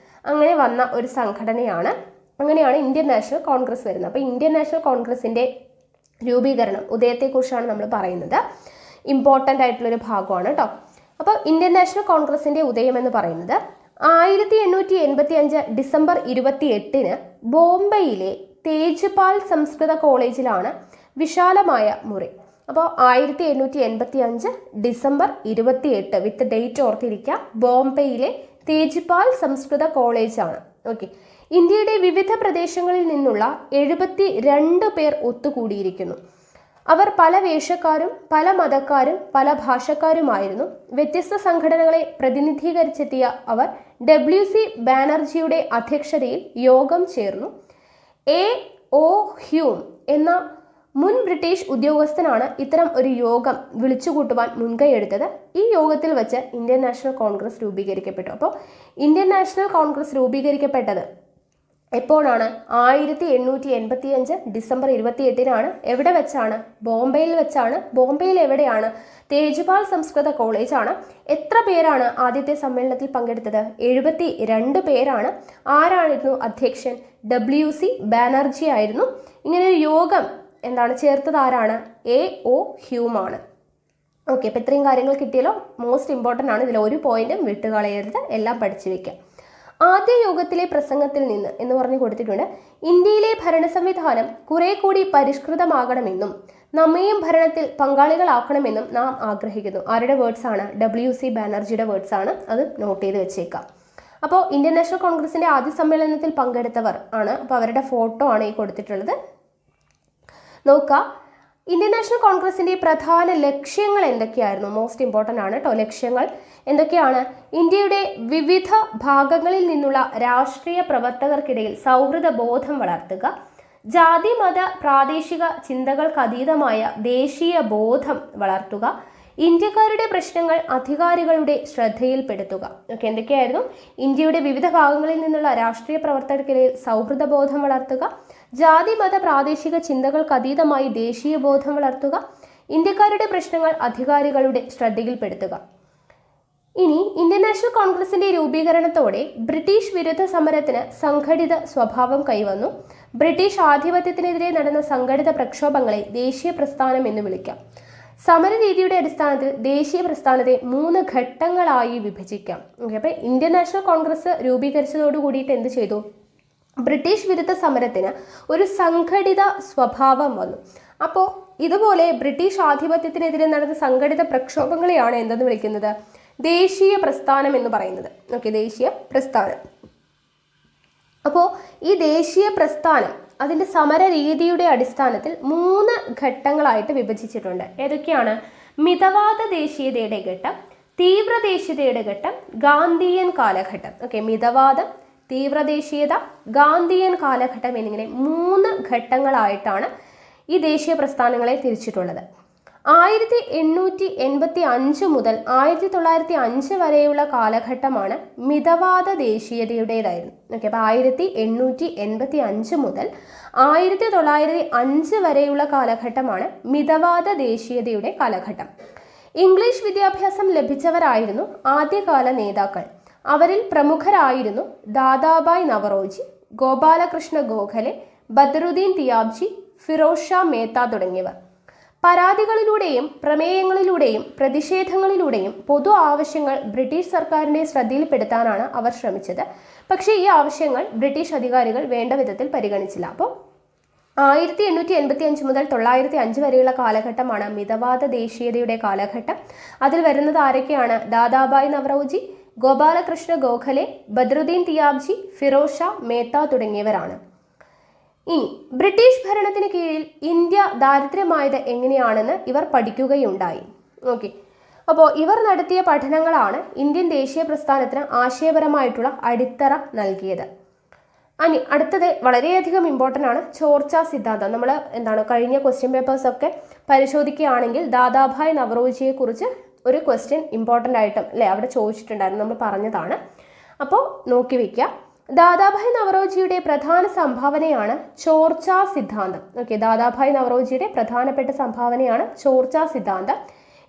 അങ്ങനെ വന്ന ഒരു സംഘടനയാണ്, അങ്ങനെയാണ് ഇന്ത്യൻ നാഷണൽ കോൺഗ്രസ് വരുന്നത്. അപ്പോൾ ഇന്ത്യൻ നാഷണൽ കോൺഗ്രസിൻ്റെ രൂപീകരണം, ഉദയത്തെക്കുറിച്ചാണ് നമ്മൾ പറയുന്നത്. ഇമ്പോർട്ടൻ്റ് ആയിട്ടുള്ളൊരു ഭാഗമാണ് കേട്ടോ. അപ്പോൾ ഇന്ത്യൻ നാഷണൽ കോൺഗ്രസിൻ്റെ ഉദയം എന്ന് പറയുന്നത് 1885 ഡിസംബർ 28 ബോംബെയിലെ തേജ്പാൽ സംസ്കൃത കോളേജിലാണ് വിശാലമായ മുറി. അപ്പോൾ 1885 ഡിസംബർ 28 വിത്ത് ഡേറ്റ് ഓർത്തിരിക്കുക. ബോംബെയിലെ തേജ്പാൽ സംസ്കൃത കോളേജാണ്. ഓക്കെ, ഇന്ത്യയുടെ വിവിധ പ്രദേശങ്ങളിൽ നിന്നുള്ള 72 പേർ ഒത്തുകൂടിയിരിക്കുന്നു. അവർ പല വേഷക്കാരും പല മതക്കാരും പല ഭാഷക്കാരുമായിരുന്നു. വ്യത്യസ്ത സംഘടനകളെ പ്രതിനിധീകരിച്ചെത്തിയ അവർ WC ബാനർജിയുടെ അധ്യക്ഷതയിൽ യോഗം ചേർന്നു. A.O. ഹ്യൂം എന്ന മുൻ ബ്രിട്ടീഷ് ഉദ്യോഗസ്ഥനാണ് ഇത്തരം ഒരു യോഗം വിളിച്ചുകൂട്ടുവാൻ മുൻകൈയെടുത്തത്. ഈ യോഗത്തിൽ വെച്ച് ഇന്ത്യൻ നാഷണൽ കോൺഗ്രസ് രൂപീകരിക്കപ്പെട്ടു. അപ്പോൾ ഇന്ത്യൻ നാഷണൽ കോൺഗ്രസ് രൂപീകരിക്കപ്പെട്ടത് എപ്പോഴാണ്? 1885 ഡിസംബർ 28-നാണ്. എവിടെ വെച്ചാണ്? ബോംബെയിൽ വെച്ചാണ്. ബോംബെയിൽ എവിടെയാണ്? തേജ്പാൽ സംസ്കൃത കോളേജാണ്. എത്ര പേരാണ് ആദ്യത്തെ സമ്മേളനത്തിൽ പങ്കെടുത്തത്? 72 പേരാണ്. ആരായിരുന്നു അധ്യക്ഷൻ? WC ബാനർജി ആയിരുന്നു. ഇങ്ങനൊരു യോഗം ചേർത്തത് ആരാണ്? AO ഹ്യൂമാണ്. ഓക്കെ, അപ്പോൾ ഇത്രയും കാര്യങ്ങൾ കിട്ടിയല്ലോ. മോസ്റ്റ് ഇമ്പോർട്ടൻ്റ് ആണ്. ഇതിൽ ഒരു പോയിന്റും വിട്ടുകളയരുത്, എല്ലാം പഠിച്ചു വെക്കാം. ആദ്യ യോഗത്തിലെ പ്രസംഗത്തിൽ നിന്ന് എന്ന് പറഞ്ഞു കൊടുത്തിട്ടുണ്ട്, ഇന്ത്യയിലെ ഭരണ സംവിധാനം കുറെ കൂടി പരിഷ്കൃതമാകണമെന്നും നമ്മയും ഭരണത്തിൽ പങ്കാളികളാക്കണമെന്നും നാം ആഗ്രഹിക്കുന്നു. ആരുടെ വേർഡ്സ് ആണ്? WC ബാനർജിയുടെ വേർഡ്സ് ആണ്. അത് നോട്ട് ചെയ്ത് വെച്ചേക്കാം. അപ്പോൾ ഇന്ത്യൻ നാഷണൽ കോൺഗ്രസിന്റെ ആദ്യ സമ്മേളനത്തിൽ പങ്കെടുത്തവർ ആണ്. അപ്പോൾ അവരുടെ ഫോട്ടോ ആണ് ഈ കൊടുത്തിട്ടുള്ളത്. നോക്കുക, ഇന്ത്യൻ നാഷണൽ കോൺഗ്രസിന്റെ പ്രധാന ലക്ഷ്യങ്ങൾ എന്തൊക്കെയായിരുന്നു? മോസ്റ്റ് ഇമ്പോർട്ടൻ്റ് ആണ് കേട്ടോ. ലക്ഷ്യങ്ങൾ എന്തൊക്കെയാണ്? ഇന്ത്യയുടെ വിവിധ ഭാഗങ്ങളിൽ നിന്നുള്ള രാഷ്ട്രീയ പ്രവർത്തകർക്കിടയിൽ സൗഹൃദ ബോധം വളർത്തുക, ജാതി മത പ്രാദേശിക ചിന്തകൾക്ക് അതീതമായ ദേശീയ ബോധം വളർത്തുക, ഇന്ത്യക്കാരുടെ പ്രശ്നങ്ങൾ അധികാരികളുടെ ശ്രദ്ധയിൽപ്പെടുത്തുക. ഓക്കെ, എന്തൊക്കെയായിരുന്നു? ഇന്ത്യയുടെ വിവിധ ഭാഗങ്ങളിൽ നിന്നുള്ള രാഷ്ട്രീയ പ്രവർത്തകർക്കിടയിൽ സൗഹൃദ ബോധം വളർത്തുക, ജാതി മത പ്രാദേശിക ചിന്തകൾക്ക് അതീതമായി ദേശീയ ബോധം വളർത്തുക, ഇന്ത്യക്കാരുടെ പ്രശ്നങ്ങൾ അധികാരികളുടെ ശ്രദ്ധയിൽപ്പെടുത്തുക. ഇനി ഇന്ത്യൻ നാഷണൽ കോൺഗ്രസിന്റെ രൂപീകരണത്തോടെ ബ്രിട്ടീഷ് വിരുദ്ധ സമരത്തിന് സംഘടിത സ്വഭാവം കൈവന്നു. ബ്രിട്ടീഷ് ആധിപത്യത്തിനെതിരെ നടന്ന സംഘടിത പ്രക്ഷോഭങ്ങളെ ദേശീയ പ്രസ്ഥാനം എന്ന് വിളിക്കാം. സമരരീതിയുടെ അടിസ്ഥാനത്തിൽ ദേശീയ പ്രസ്ഥാനത്തെ 3 ഘട്ടങ്ങളായി വിഭജിക്കാം. ഓക്കെ, അപ്പോൾ ഇന്ത്യൻ നാഷണൽ കോൺഗ്രസ് രൂപീകരിച്ചതോടു കൂടിയിട്ട് എന്ത് ചെയ്തു? ബ്രിട്ടീഷ് വിരുദ്ധ സമരത്തിന് ഒരു സംഘടിത സ്വഭാവം വന്നു. അപ്പോൾ ഇതുപോലെ ബ്രിട്ടീഷ് ആധിപത്യത്തിനെതിരെ നടന്ന സംഘടിത പ്രക്ഷോഭങ്ങളെയാണ് എന്തെന്ന് വിളിക്കുന്നത്? ദേശീയ പ്രസ്ഥാനം എന്ന് പറയുന്നത്. ഓക്കെ, ദേശീയ പ്രസ്ഥാനം. അപ്പോൾ ഈ ദേശീയ പ്രസ്ഥാനം അതിൻ്റെ സമര രീതിയുടെ അടിസ്ഥാനത്തിൽ 3 ഘട്ടങ്ങളായിട്ട് വിഭജിച്ചിട്ടുണ്ട്. ഏതൊക്കെയാണ്? മിതവാദ ദേശീയതയുടെ ഘട്ടം, തീവ്ര ദേശീയതയുടെ ഘട്ടം, ഗാന്ധിയൻ കാലഘട്ടം. ഓക്കെ, മിതവാദം, തീവ്രദേശീയത, ഗാന്ധിയൻ കാലഘട്ടം എന്നിങ്ങനെ 3 ഘട്ടങ്ങളായിട്ടാണ് ഈ ദേശീയ പ്രസ്ഥാനങ്ങളെ തിരിച്ചിട്ടുള്ളത്. 1885 മുതൽ 1905 വരെയുള്ള കാലഘട്ടമാണ് മിതവാദ ദേശീയതയുടേതായിരുന്നു. ഓക്കെ, അപ്പോൾ 1885 മുതൽ 1905 വരെയുള്ള കാലഘട്ടമാണ് മിതവാദ ദേശീയതയുടെ കാലഘട്ടം. ഇംഗ്ലീഷ് വിദ്യാഭ്യാസം ലഭിച്ചവരായിരുന്നു ആദ്യകാല നേതാക്കൾ. അവരിൽ പ്രമുഖരായിരുന്നു ദാദാഭായ് നവറോജി, ഗോപാലകൃഷ്ണ ഗോഖലെ, ബദറുദ്ദീൻ തിയാബ്ജി, ഫിറോസ് ഷാ മേത്ത തുടങ്ങിയവർ. പരാതികളിലൂടെയും പ്രമേയങ്ങളിലൂടെയും പ്രതിഷേധങ്ങളിലൂടെയും പൊതു ആവശ്യങ്ങൾ ബ്രിട്ടീഷ് സർക്കാരിൻ്റെ ശ്രദ്ധയിൽപ്പെടുത്താനാണ് അവർ ശ്രമിച്ചത്. പക്ഷേ ഈ ആവശ്യങ്ങൾ ബ്രിട്ടീഷ് അധികാരികൾ വേണ്ട വിധത്തിൽ പരിഗണിച്ചില്ല. അപ്പോൾ 1885 മുതൽ 1905 വരെയുള്ള കാലഘട്ടമാണ് മിതവാദ ദേശീയതയുടെ കാലഘട്ടം. അതിൽ വരുന്നത് ആരൊക്കെയാണ്? ദാദാഭായ് നവറോജി, ഗോപാലകൃഷ്ണ ഗോഖലെ, ബദറുദ്ദീൻ തിയാബ്ജി, ഫിറോസ് ഷാ മേത്ത തുടങ്ങിയവരാണ്. ഇനി ബ്രിട്ടീഷ് ഭരണത്തിന് കീഴിൽ ഇന്ത്യ ദാരിദ്ര്യമായത് എങ്ങനെയാണെന്ന് ഇവർ പഠിക്കുകയുണ്ടായി. ഓക്കെ, അപ്പോൾ ഇവർ നടത്തിയ പഠനങ്ങളാണ് ഇന്ത്യൻ ദേശീയ പ്രസ്ഥാനത്തിന് ആശയപരമായിട്ടുള്ള അടിത്തറ നൽകിയത്. ഇനി അടുത്തത് വളരെയധികം ഇമ്പോർട്ടൻ്റ് ആണ്, ചോർച്ചാ സിദ്ധാന്തം. നമ്മൾ കഴിഞ്ഞ ക്വസ്റ്റ്യൻ പേപ്പേഴ്സൊക്കെ പരിശോധിക്കുകയാണെങ്കിൽ ദാദാഭായ് നവറോജിയെക്കുറിച്ച് ഒരു ക്വസ്റ്റ്യൻ ഇമ്പോർട്ടൻ്റ് ആയിട്ടും അവിടെ ചോദിച്ചിട്ടുണ്ടായിരുന്നു, നമ്മൾ പറഞ്ഞതാണ്. അപ്പോൾ നോക്കി വയ്ക്കുക. ദാദാഭായ് നവറോജിയുടെ പ്രധാന സംഭാവനയാണ് ചോർച്ചാ സിദ്ധാന്തം. ഓക്കെ, ദാദാഭായ് നവറോജിയുടെ പ്രധാനപ്പെട്ട സംഭാവനയാണ് ചോർച്ചാ സിദ്ധാന്തം.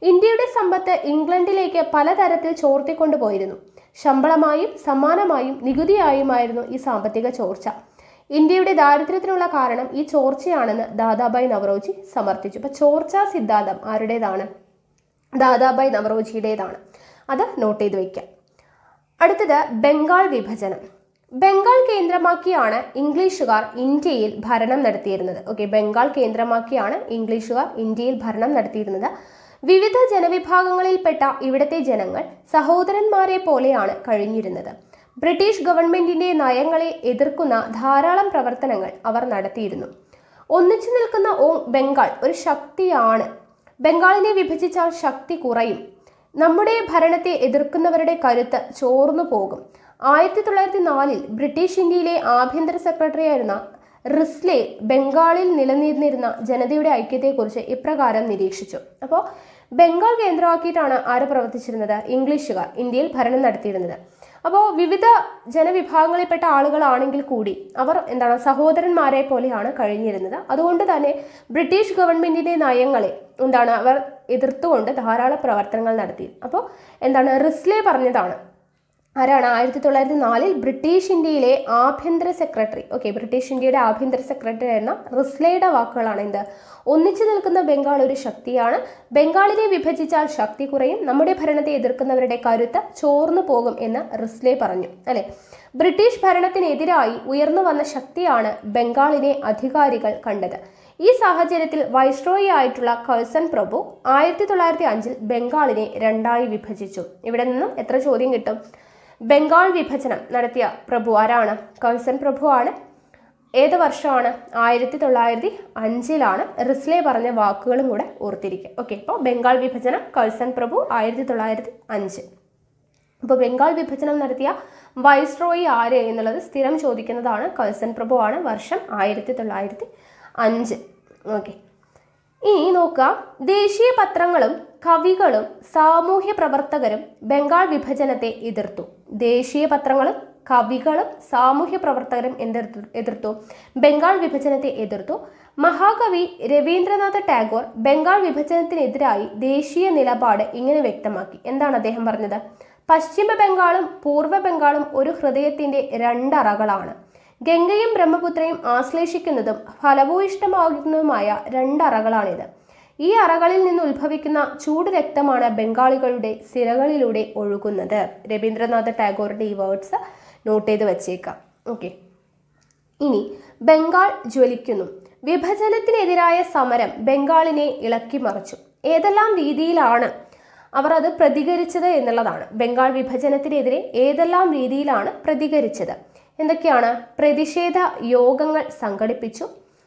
ഇന്ത്യയുടെ സമ്പത്ത് ഇംഗ്ലണ്ടിലേക്ക് പലതരത്തിൽ ചോർത്തിക്കൊണ്ടുപോയിരുന്നു. ശമ്പളമായും സമ്മാനമായും നികുതിയായുമായിരുന്നു ഈ സാമ്പത്തിക ചോർച്ച. ഇന്ത്യയുടെ ദാരിദ്ര്യത്തിനുള്ള കാരണം ഈ ചോർച്ചയാണെന്ന് ദാദാഭായ് നവറോജി സമർത്ഥിച്ചു. അപ്പോൾ ചോർച്ചാ സിദ്ധാന്തം ആരുടേതാണ്? ദാദാഭായ് നവറോജിയുടേതാണ്. അത് നോട്ട് ചെയ്ത് വയ്ക്കാം. അടുത്തത് ബംഗാൾ വിഭജനം. ബംഗാൾ കേന്ദ്രമാക്കിയാണ് ഇംഗ്ലീഷുകാർ ഇന്ത്യയിൽ ഭരണം നടത്തിയിരുന്നത്. ഓക്കെ, ബംഗാൾ കേന്ദ്രമാക്കിയാണ് ഇംഗ്ലീഷുകാർ ഇന്ത്യയിൽ ഭരണം നടത്തിയിരുന്നത്. വിവിധ ജനവിഭാഗങ്ങളിൽപ്പെട്ട ഇവിടുത്തെ ജനങ്ങൾ സഹോദരന്മാരെ പോലെയാണ് കഴിഞ്ഞിരുന്നത്. ബ്രിട്ടീഷ് ഗവൺമെന്റിന്റെ നയങ്ങളെ എതിർക്കുന്ന ധാരാളം പ്രവർത്തനങ്ങൾ അവർ നടത്തിയിരുന്നു. ഒന്നിച്ചു നിൽക്കുന്ന ബംഗാൾ ഒരു ശക്തിയാണ്. ബംഗാളിനെ വിഭജിച്ചാൽ ശക്തി കുറയും. നമ്മുടെ ഭരണത്തെ എതിർക്കുന്നവരുടെ കരുത്ത് ചോർന്നു പോകും. 1904 ബ്രിട്ടീഷ് ഇന്ത്യയിലെ ആഭ്യന്തര സെക്രട്ടറി ആയിരുന്ന റിസ്ലെ ബംഗാളിൽ നിലനിന്നിരുന്ന ജനതയുടെ ഐക്യത്തെക്കുറിച്ച് ഇപ്രകാരം നിരീക്ഷിച്ചു. അപ്പോൾ ബംഗാൾ കേന്ദ്രമാക്കിയിട്ടാണ് ആര് പ്രവർത്തിച്ചിരുന്നത്? ഇംഗ്ലീഷുകാർ ഇന്ത്യയിൽ ഭരണം നടത്തിയിരുന്നത്. അപ്പോൾ വിവിധ ജനവിഭാഗങ്ങളിൽപ്പെട്ട ആളുകളാണെങ്കിൽ കൂടി അവർ സഹോദരന്മാരെ പോലെയാണ് കഴിഞ്ഞിരുന്നത്. അതുകൊണ്ട് തന്നെ ബ്രിട്ടീഷ് ഗവൺമെന്റിന്റെ നയങ്ങളെ അവർ എതിർത്തുകൊണ്ട് ധാരാളം പ്രവർത്തനങ്ങൾ നടത്തി. അപ്പോൾ റിസ്ലെ പറഞ്ഞതാണ്, ആരാണ് 1904 ബ്രിട്ടീഷ് ഇന്ത്യയിലെ ആഭ്യന്തര സെക്രട്ടറി, ബ്രിട്ടീഷ് ഇന്ത്യയുടെ ആഭ്യന്തര സെക്രട്ടറി ആയിരുന്ന റിസ്ലെയുടെ വാക്കുകളാണ് ഒന്നിച്ചു നിൽക്കുന്ന ബംഗാൾ ഒരു ശക്തിയാണ്, ബംഗാളിനെ വിഭജിച്ചാൽ ശക്തി കുറയും, നമ്മുടെ ഭരണത്തെ എതിർക്കുന്നവരുടെ കരുത്ത് ചോർന്നു പോകും എന്ന് റിസ്ലെ പറഞ്ഞു അല്ലെ. ബ്രിട്ടീഷ് ഭരണത്തിനെതിരായി ഉയർന്നു വന്ന ശക്തിയാണ് ബംഗാളിനെ അധികാരികൾ കണ്ടത്. ഈ സാഹചര്യത്തിൽ വൈസ്രോയി ആയിട്ടുള്ള കഴ്സൺ പ്രഭു 1905 ബംഗാളിനെ രണ്ടായി വിഭജിച്ചു. ഇവിടെ നിന്നും എത്ര ചോദ്യം കിട്ടും? ബംഗാൾ വിഭജനം നടത്തിയ പ്രഭു ആരാണ്? കഴ്സൺ പ്രഭു ആണ്. ഏത് വർഷമാണ്? 1905 റിസ്ലെ പറഞ്ഞ വാക്കുകളും കൂടെ ഓർത്തിരിക്കുക. അപ്പോൾ ബംഗാൾ വിഭജനം കഴ്സൺ പ്രഭു 1905. അപ്പോൾ ബംഗാൾ വിഭജനം നടത്തിയ വൈസ്രോയി ആര് എന്നുള്ളത് സ്ഥിരം ചോദിക്കുന്നതാണ്. കഴ്സൺ പ്രഭു ആണ്. വർഷം 1905. ഇനി നോക്കുക, ദേശീയ പത്രങ്ങളും കവികളും സാമൂഹ്യ പ്രവർത്തകരും ബംഗാൾ വിഭജനത്തെ എതിർത്തു. ദേശീയ പത്രങ്ങളും കവികളും സാമൂഹ്യ പ്രവർത്തകരും എതിർത്തു, ബംഗാൾ വിഭജനത്തെ എതിർത്തു. മഹാകവി രവീന്ദ്രനാഥ് ടാഗോർ ബംഗാൾ വിഭജനത്തിനെതിരായി ദേശീയ നിലപാട് ഇങ്ങനെ വ്യക്തമാക്കി. എന്താണ് അദ്ദേഹം പറഞ്ഞത്? പശ്ചിമ ബംഗാളും പൂർവ്വ ബംഗാളും ഒരു ഹൃദയത്തിന്റെ രണ്ടറകളാണ്. ഗംഗയും ബ്രഹ്മപുത്രയും ആശ്ലേഷിക്കുന്നതും ഫലഭൂയിഷ്ടമാകുന്നതുമായ രണ്ടറകളാണിത്. ഈ അറകളിൽ നിന്ന് ഉത്ഭവിക്കുന്ന ചൂട് രക്തമാണ് ബംഗാളികളുടെ സിരകളിലൂടെ ഒഴുകുന്നത്. രവീന്ദ്രനാഥ് ടാഗോറിന്റെ ഈ വേർഡ്സ് നോട്ട് ചെയ്ത് വച്ചേക്കാം. ഇനി ബംഗാൾ ജ്വലിക്കുന്നു. വിഭജനത്തിനെതിരായ സമരം ബംഗാളിനെ ഇളക്കി മറിച്ചു. ഏതെല്ലാം രീതിയിലാണ് അവർ അത് പ്രതികരിച്ചത് എന്നുള്ളതാണ്. ബംഗാൾ വിഭജനത്തിനെതിരെ ഏതെല്ലാം രീതിയിലാണ് പ്രതികരിച്ചത്? എന്തൊക്കെയാണ്? പ്രതിഷേധ യോഗങ്ങൾ സംഘടിപ്പിച്ചു,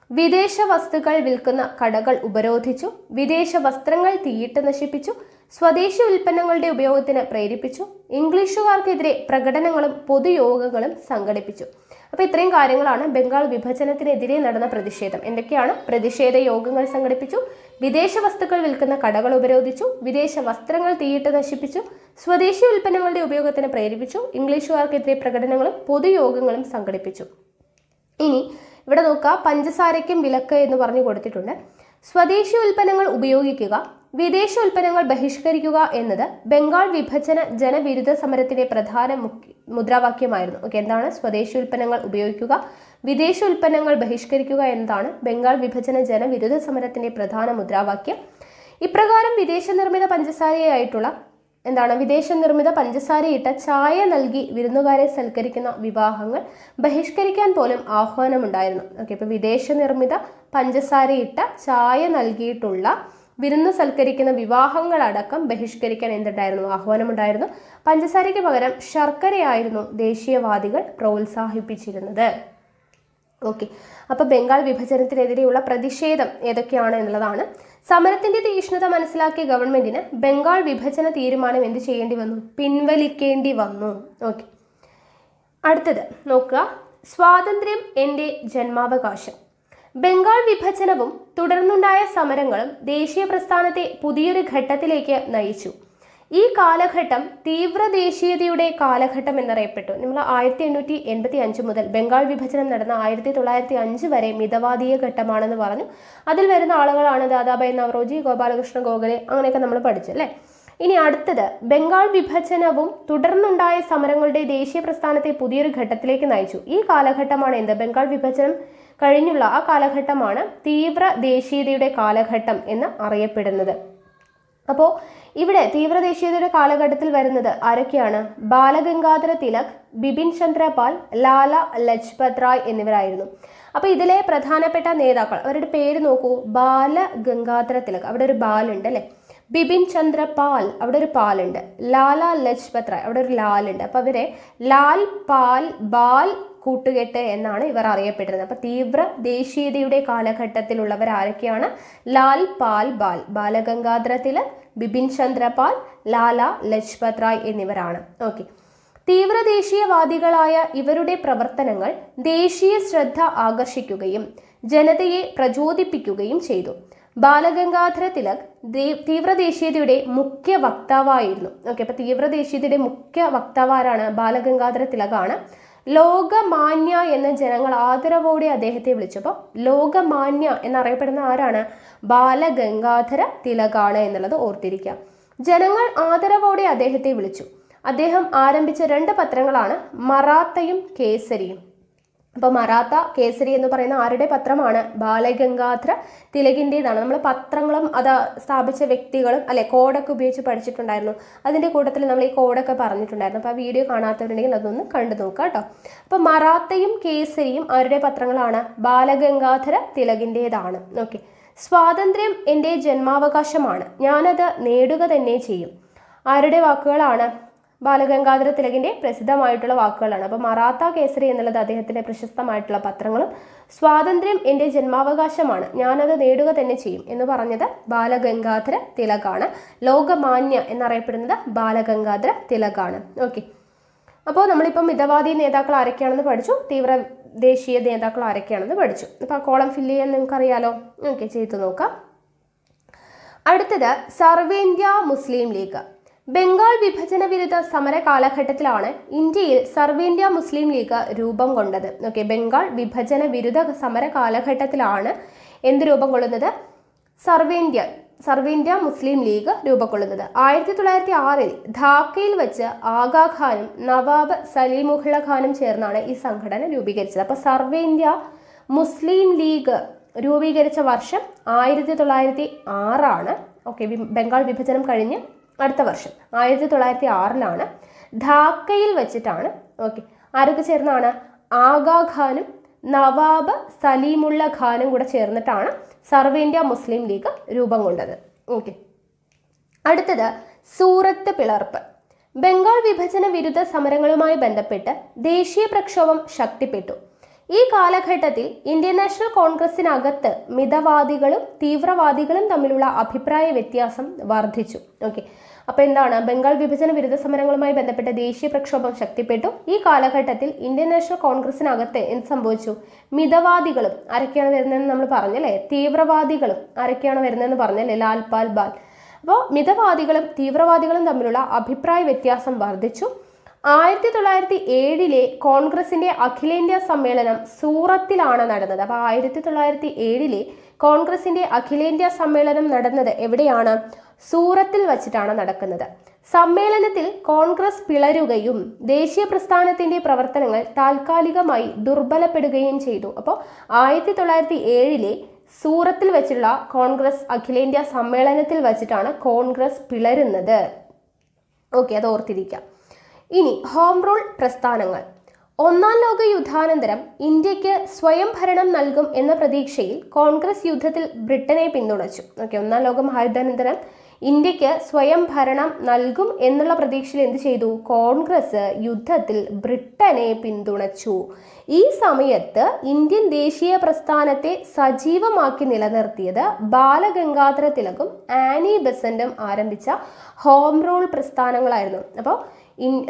വിദേശ വസ്തുക്കൾ വിൽക്കുന്ന കടകൾ ഉപരോധിച്ചു, വിദേശ വസ്ത്രങ്ങൾ തീയിട്ട് നശിപ്പിച്ചു, സ്വദേശി ഉൽപ്പന്നങ്ങളുടെ ഉപയോഗത്തിന് പ്രേരിപ്പിച്ചു, ഇംഗ്ലീഷുകാർക്കെതിരെ പ്രകടനങ്ങളും പൊതുയോഗങ്ങളും സംഘടിപ്പിച്ചു. അപ്പോൾ ഇത്രയും കാര്യങ്ങളാണ് ബംഗാൾ വിഭജനത്തിനെതിരെ നടന്ന പ്രതിഷേധം. എന്തൊക്കെയാണ്? പ്രതിഷേധ യോഗങ്ങൾ സംഘടിപ്പിച്ചു, വിദേശ വസ്തുക്കൾ വിൽക്കുന്ന കടകൾ ഉപരോധിച്ചു, വിദേശ വസ്ത്രങ്ങൾ തീയിട്ട് നശിപ്പിച്ചു, സ്വദേശി ഉൽപ്പന്നങ്ങളുടെ ഉപയോഗത്തിന് പ്രേരിപ്പിച്ചു, ഇംഗ്ലീഷുകാർക്കെതിരെ പ്രകടനങ്ങളും പൊതുയോഗങ്ങളും സംഘടിപ്പിച്ചു. ഇനി ഇവിടെ നോക്കുക, പഞ്ചസാരയ്ക്കും വിലക്ക് എന്ന് പറഞ്ഞു കൊടുത്തിട്ടുണ്ട്. സ്വദേശി ഉൽപ്പന്നങ്ങൾ ഉപയോഗിക്കുക, വിദേശ ഉൽപ്പന്നങ്ങൾ ബഹിഷ്കരിക്കുക എന്നത് ബംഗാൾ വിഭജന ജനവിരുദ്ധ സമരത്തിന്റെ പ്രധാന മുദ്രാവാക്യമായിരുന്നു. എന്താണ്? സ്വദേശി ഉൽപ്പന്നങ്ങൾ ഉപയോഗിക്കുക, വിദേശ ഉൽപ്പന്നങ്ങൾ ബഹിഷ്കരിക്കുക എന്നതാണ് ബംഗാൾ വിഭജന ജനവിരുദ്ധ സമരത്തിന്റെ പ്രധാന മുദ്രാവാക്യം. ഇപ്രകാരം വിദേശ നിർമ്മിത പഞ്ചസാരയിട്ട ചായ നൽകി വിരുന്നുകാരെ സൽക്കരിക്കുന്ന വിവാഹങ്ങൾ ബഹിഷ്കരിക്കാൻ പോലും ആഹ്വാനമുണ്ടായിരുന്നു. ഇപ്പോൾ വിദേശ നിർമ്മിത പഞ്ചസാരയിട്ട ചായ നൽകിയിട്ടുള്ള വിരുന്ന് സൽക്കരിക്കുന്ന വിവാഹങ്ങളടക്കം ബഹിഷ്കരിക്കാൻ എന്തുണ്ടായിരുന്നു? ആഹ്വാനമുണ്ടായിരുന്നു. പഞ്ചസാരയ്ക്ക് പകരം ശർക്കരയായിരുന്നു ദേശീയവാദികൾ പ്രോത്സാഹിപ്പിച്ചിരുന്നത്. അപ്പോൾ ബംഗാൾ വിഭജനത്തിനെതിരെയുള്ള പ്രതിഷേധം ഏതൊക്കെയാണ് എന്നുള്ളതാണ്. സമരത്തിന്റെ തീക്ഷ്ണത മനസ്സിലാക്കിയ ഗവൺമെന്റിന് ബംഗാൾ വിഭജന തീരുമാനം എന്ത് ചെയ്യേണ്ടി വന്നു? പിൻവലിക്കേണ്ടി വന്നു. അടുത്തത് നോക്കുക, സ്വാതന്ത്ര്യം എൻ്റെ ജന്മാവകാശം. ബംഗാൾ വിഭജനവും തുടർന്നുണ്ടായ സമരങ്ങളും ദേശീയ പ്രസ്ഥാനത്തെ പുതിയൊരു ഘട്ടത്തിലേക്ക് നയിച്ചു. ഈ കാലഘട്ടം തീവ്ര ദേശീയതയുടെ കാലഘട്ടം എന്നറിയപ്പെട്ടു. നമ്മൾ 1885 മുതൽ ബംഗാൾ വിഭജനം നടന്ന 1905 വരെ മിതവാദീയ ഘട്ടമാണെന്ന് പറഞ്ഞു. അതിൽ വരുന്ന ആളുകളാണ് ദാദാഭായ് നവറോജി, ഗോപാലകൃഷ്ണ ഗോഖലെ, അങ്ങനെയൊക്കെ നമ്മൾ പഠിച്ചു അല്ലേ. ഇനി അടുത്തത്, ബംഗാൾ വിഭജനവും തുടർന്നുണ്ടായ സമരങ്ങളുടെ ദേശീയ പ്രസ്ഥാനത്തെ പുതിയൊരു ഘട്ടത്തിലേക്ക് നയിച്ചു. ഈ കാലഘട്ടമാണ് എന്ത്? ബംഗാൾ വിഭജനം കഴിഞ്ഞുള്ള ആ കാലഘട്ടമാണ് തീവ്ര ദേശീയതയുടെ കാലഘട്ടം എന്ന് അറിയപ്പെടുന്നത്. അപ്പോൾ ഇവിടെ തീവ്ര ദേശീയതയുടെ കാലഘട്ടത്തിൽ വരുന്നത് ആരൊക്കെയാണ്? ബാലഗംഗാധര തിലക്, ബിപിൻ ചന്ദ്ര പാൽ, ലാല ലജ്പത് റായ് എന്നിവരായിരുന്നു. അപ്പോൾ ഇതിലെ പ്രധാനപ്പെട്ട നേതാക്കൾ, അവരുടെ പേര് നോക്കൂ. ബാലഗംഗാധര തിലക്, അവിടെ ഒരു ബാലുണ്ട് അല്ലേ. ബിപിൻ ചന്ദ്ര പാൽ, അവിടെ ഒരു പാലുണ്ട്. ലാല ലജ്പത് റായ്, അവിടെ ഒരു ലാലുണ്ട്. അപ്പോൾ അവരെ ലാൽ പാൽ ബാൽ കൂട്ടുകെട്ട് എന്നാണ് ഇവർ അറിയപ്പെടുന്നത്. അപ്പോൾ തീവ്ര ദേശീയതയുടെ കാലഘട്ടത്തിലുള്ളവർ ആരൊക്കെയാണ്? ലാൽ പാൽ ബാൽ, ബാലഗംഗാധര തിലക്, ബിപിൻ ചന്ദ്ര പാൽ, ലാല ലജ്പത് റായ് എന്നിവരാണ്. തീവ്ര ദേശീയവാദികളായ ഇവരുടെ പ്രവർത്തനങ്ങൾ ദേശീയ ശ്രദ്ധ ആകർഷിക്കുകയും ജനതയെ പ്രചോദിപ്പിക്കുകയും ചെയ്തു. ബാലഗംഗാധര തിലക് തീവ്രദേശീയതയുടെ മുഖ്യ വക്താവായിരുന്നു. ഓക്കെ, അപ്പൊ തീവ്രദേശീയതയുടെ മുഖ്യ വക്താവ് ആരാണ്? ബാലഗംഗാധര തിലകാണ്. ലോകമാന്യ എന്ന ജനങ്ങൾ ആദരവോടെ അദ്ദേഹത്തെ വിളിച്ചു. അപ്പോൾ ലോകമാന്യ എന്നറിയപ്പെടുന്ന ആരാണ്? ബാലഗംഗാധര തിലകാണ് എന്നുള്ളത് ഓർത്തിരിക്കുക. ജനങ്ങൾ ആദരവോടെ അദ്ദേഹത്തെ വിളിച്ചു. അദ്ദേഹം ആരംഭിച്ച 2 പത്രങ്ങളാണ് മറാത്തയും കേസരിയും. അപ്പോൾ മറാത്ത, കേസരി എന്ന് പറയുന്ന ആരുടെ പത്രമാണ്? ബാലഗംഗാധര തിലകിൻ്റെതാണ്. നമ്മൾ പത്രങ്ങളും അത് സ്ഥാപിച്ച വ്യക്തികളും അല്ലെ കോഡൊക്കെ ഉപയോഗിച്ച് പഠിച്ചിട്ടുണ്ടായിരുന്നു. അതിൻ്റെ കൂട്ടത്തിൽ നമ്മൾ ഈ കോഡൊക്കെ പറഞ്ഞിട്ടുണ്ടായിരുന്നു. അപ്പോൾ ആ വീഡിയോ കാണാത്തവരുണ്ടെങ്കിൽ അതൊന്ന് കണ്ടു നോക്കുക കേട്ടോ. അപ്പോൾ മറാത്തയും കേസരിയും ആരുടെ പത്രങ്ങളാണ്? ബാലഗംഗാധര തിലകിൻ്റെതാണ്. ഓക്കെ. സ്വാതന്ത്ര്യം എൻ്റെ ജന്മാവകാശമാണ്, ഞാനത് നേടുക തന്നെ ചെയ്യും. ആരുടെ വാക്കുകളാണ്? ബാലഗംഗാധര തിലകിന്റെ പ്രസിദ്ധമായിട്ടുള്ള വാക്കുകളാണ്. അപ്പോൾ മറാത്ത, കേസരി എന്നുള്ളത് അദ്ദേഹത്തിന്റെ പ്രശസ്തമായിട്ടുള്ള പത്രങ്ങളും, സ്വാതന്ത്ര്യം എൻ്റെ ജന്മാവകാശമാണ്, ഞാനത് നേടുക തന്നെ ചെയ്യും എന്ന് പറഞ്ഞത് ബാലഗംഗാധര തിലകാണ്. ലോകമാന്യ എന്നറിയപ്പെടുന്നത് ബാലഗംഗാധര തിലകാണ്. ഓക്കെ, അപ്പോൾ നമ്മളിപ്പോൾ മിതവാദി നേതാക്കൾ ആരൊക്കെയാണെന്ന് പഠിച്ചു, തീവ്ര ദേശീയ നേതാക്കൾ ആരൊക്കെയാണെന്ന് പഠിച്ചു. അപ്പോൾ ആ കോളം ഫില്ല് ചെയ്യാൻ നിങ്ങൾക്കറിയാലോ. ഓക്കെ, ചെയ്തു നോക്കാം. അടുത്തത് സർവേന്ത്യ മുസ്ലിം ലീഗ്. ബംഗാൾ വിഭജന വിരുദ്ധ സമര കാലഘട്ടത്തിലാണ് ഇന്ത്യയിൽ സർവേന്ത്യ മുസ്ലിം ലീഗ് രൂപം കൊണ്ടത്. ഓക്കെ, ബംഗാൾ വിഭജന വിരുദ്ധ സമര കാലഘട്ടത്തിലാണ് എന്ത് രൂപം കൊള്ളുന്നത്? സർവേന്ത്യ മുസ്ലിം ലീഗ് രൂപം കൊള്ളുന്നത്. 1906 ധാക്കയിൽ വെച്ച് ആഗാഖാനും നവാബ് സലീമുല്ല ഖാനും ചേർന്നാണ് ഈ സംഘടന രൂപീകരിച്ചത്. അപ്പോൾ സർവേന്ത്യ മുസ്ലിം ലീഗ് രൂപീകരിച്ച വർഷം 1906 ഓക്കെ, ബംഗാൾ വിഭജനം കഴിഞ്ഞ് അടുത്ത വർഷം 1906 ധാക്കയിൽ വെച്ചിട്ടാണ്. ഓക്കെ, ആരൊക്കെ ചേർന്നാണ്? ആഗാഖാനും നവാബ് സലീമുല്ല ഖാനും കൂടെ ചേർന്നിട്ടാണ് സർവേന്ത്യ മുസ്ലിം ലീഗ് രൂപം കൊണ്ടത്. ഓക്കെ, അടുത്തത് സൂറത്ത് പിളർപ്പ്. ബംഗാൾ വിഭജന വിരുദ്ധ സമരങ്ങളുമായി ബന്ധപ്പെട്ട് ദേശീയ പ്രക്ഷോഭം ശക്തിപ്പെട്ടു. ഈ കാലഘട്ടത്തിൽ ഇന്ത്യൻ നാഷണൽ കോൺഗ്രസിനകത്ത് മിതവാദികളും തീവ്രവാദികളും തമ്മിലുള്ള അഭിപ്രായ വ്യത്യാസം വർദ്ധിച്ചു. ഓക്കെ, അപ്പോൾ എന്താണ്? ബംഗാൾ വിഭജന വിരുദ്ധ സമരങ്ങളുമായി ബന്ധപ്പെട്ട ദേശീയ പ്രക്ഷോഭം ശക്തിപ്പെട്ടു. ഈ കാലഘട്ടത്തിൽ ഇന്ത്യൻ നാഷണൽ കോൺഗ്രസിനകത്ത് എന്ത് സംഭവിച്ചു? മിതവാദികളും ആരൊക്കെയാണ് വരുന്നതെന്ന് നമ്മൾ പറഞ്ഞല്ലേ, തീവ്രവാദികളും ആരൊക്കെയാണ് വരുന്നതെന്ന് പറഞ്ഞല്ലേ, ലാൽപാൽ ബാൽ. അപ്പോൾ മിതവാദികളും തീവ്രവാദികളും തമ്മിലുള്ള അഭിപ്രായ വ്യത്യാസം വർദ്ധിച്ചു. 1907 കോൺഗ്രസിന്റെ അഖിലേന്ത്യാ സമ്മേളനം സൂറത്തിലാണ് നടന്നത്. അപ്പോൾ 1907 കോൺഗ്രസിന്റെ അഖിലേന്ത്യാ സമ്മേളനം നടന്നത് എവിടെയാണ്? സൂറത്തിൽ വച്ചിട്ടാണ് നടക്കുന്നത്. സമ്മേളനത്തിൽ കോൺഗ്രസ് പിളരുകയും ദേശീയ പ്രസ്ഥാനത്തിന്റെ പ്രവർത്തനങ്ങൾ താൽക്കാലികമായി ദുർബലപ്പെടുകയും ചെയ്തു. അപ്പോൾ 1907 സൂറത്തിൽ വെച്ചുള്ള കോൺഗ്രസ് അഖിലേന്ത്യാ സമ്മേളനത്തിൽ വച്ചിട്ടാണ് കോൺഗ്രസ് പിളരുന്നത്. ഓക്കെ, അത് ഓർത്തിരിക്കാം. ഇനി ഹോം റൂൾ പ്രസ്ഥാനങ്ങൾ. 1-ാം ലോക യുദ്ധാനന്തരം ഇന്ത്യക്ക് സ്വയം ഭരണം നൽകും എന്ന പ്രതീക്ഷയിൽ കോൺഗ്രസ് യുദ്ധത്തിൽ ബ്രിട്ടനെ പിന്തുണച്ചു. ഓക്കെ, 1-ാം ലോക മഹായുദ്ധാനന്തരം ഇന്ത്യക്ക് സ്വയം ഭരണം നൽകും എന്നുള്ള പ്രതീക്ഷയിൽ എന്ത് ചെയ്തു? കോൺഗ്രസ് യുദ്ധത്തിൽ ബ്രിട്ടനെ പിന്തുണച്ചു. ഈ സമയത്ത് ഇന്ത്യൻ ദേശീയ പ്രസ്ഥാനത്തെ സജീവമാക്കി നിലനിർത്തിയത് ബാലഗംഗാധര തിലകും ആനി ബെസന്റും ആരംഭിച്ച ഹോം റൂൾ പ്രസ്ഥാനങ്ങളായിരുന്നു. അപ്പോൾ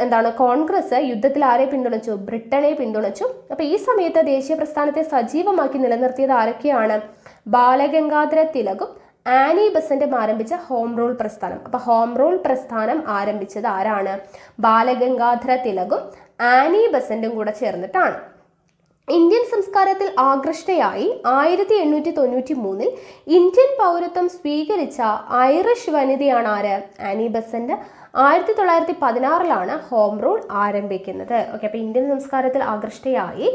എന്താണ്? കോൺഗ്രസ് യുദ്ധത്തിൽ ആരെ പിന്തുണച്ചു? ബ്രിട്ടനെ പിന്തുണച്ചു. അപ്പോൾ ഈ സമയത്ത് ദേശീയ പ്രസ്ഥാനത്തെ സജീവമാക്കി നിലനിർത്തിയത് ആരൊക്കെയാണ്? ബാലഗംഗാധര തിലകും ആനി ബെസന്റും ആരംഭിച്ച ഹോം റൂൾ പ്രസ്ഥാനം. അപ്പോൾ ഹോം റൂൾ പ്രസ്ഥാനം ആരംഭിച്ചത് ആരാണ്? ബാലഗംഗാധര തിലകും ആനി ബെസന്റും കൂടെ ചേർന്നിട്ടാണ്. ഇന്ത്യൻ സംസ്കാരത്തിൽ ആകൃഷ്ടയായി 1893 ഇന്ത്യൻ പൗരത്വം സ്വീകരിച്ച ഐറിഷ് വനിതയാണ് ആര്? Annie Besant. 1916 ഹോം റൂൾ ആരംഭിക്കുന്നത്. ഓക്കെ, അപ്പോൾ ഇന്ത്യൻ സംസ്കാരത്തിൽ ആകൃഷ്ടയായി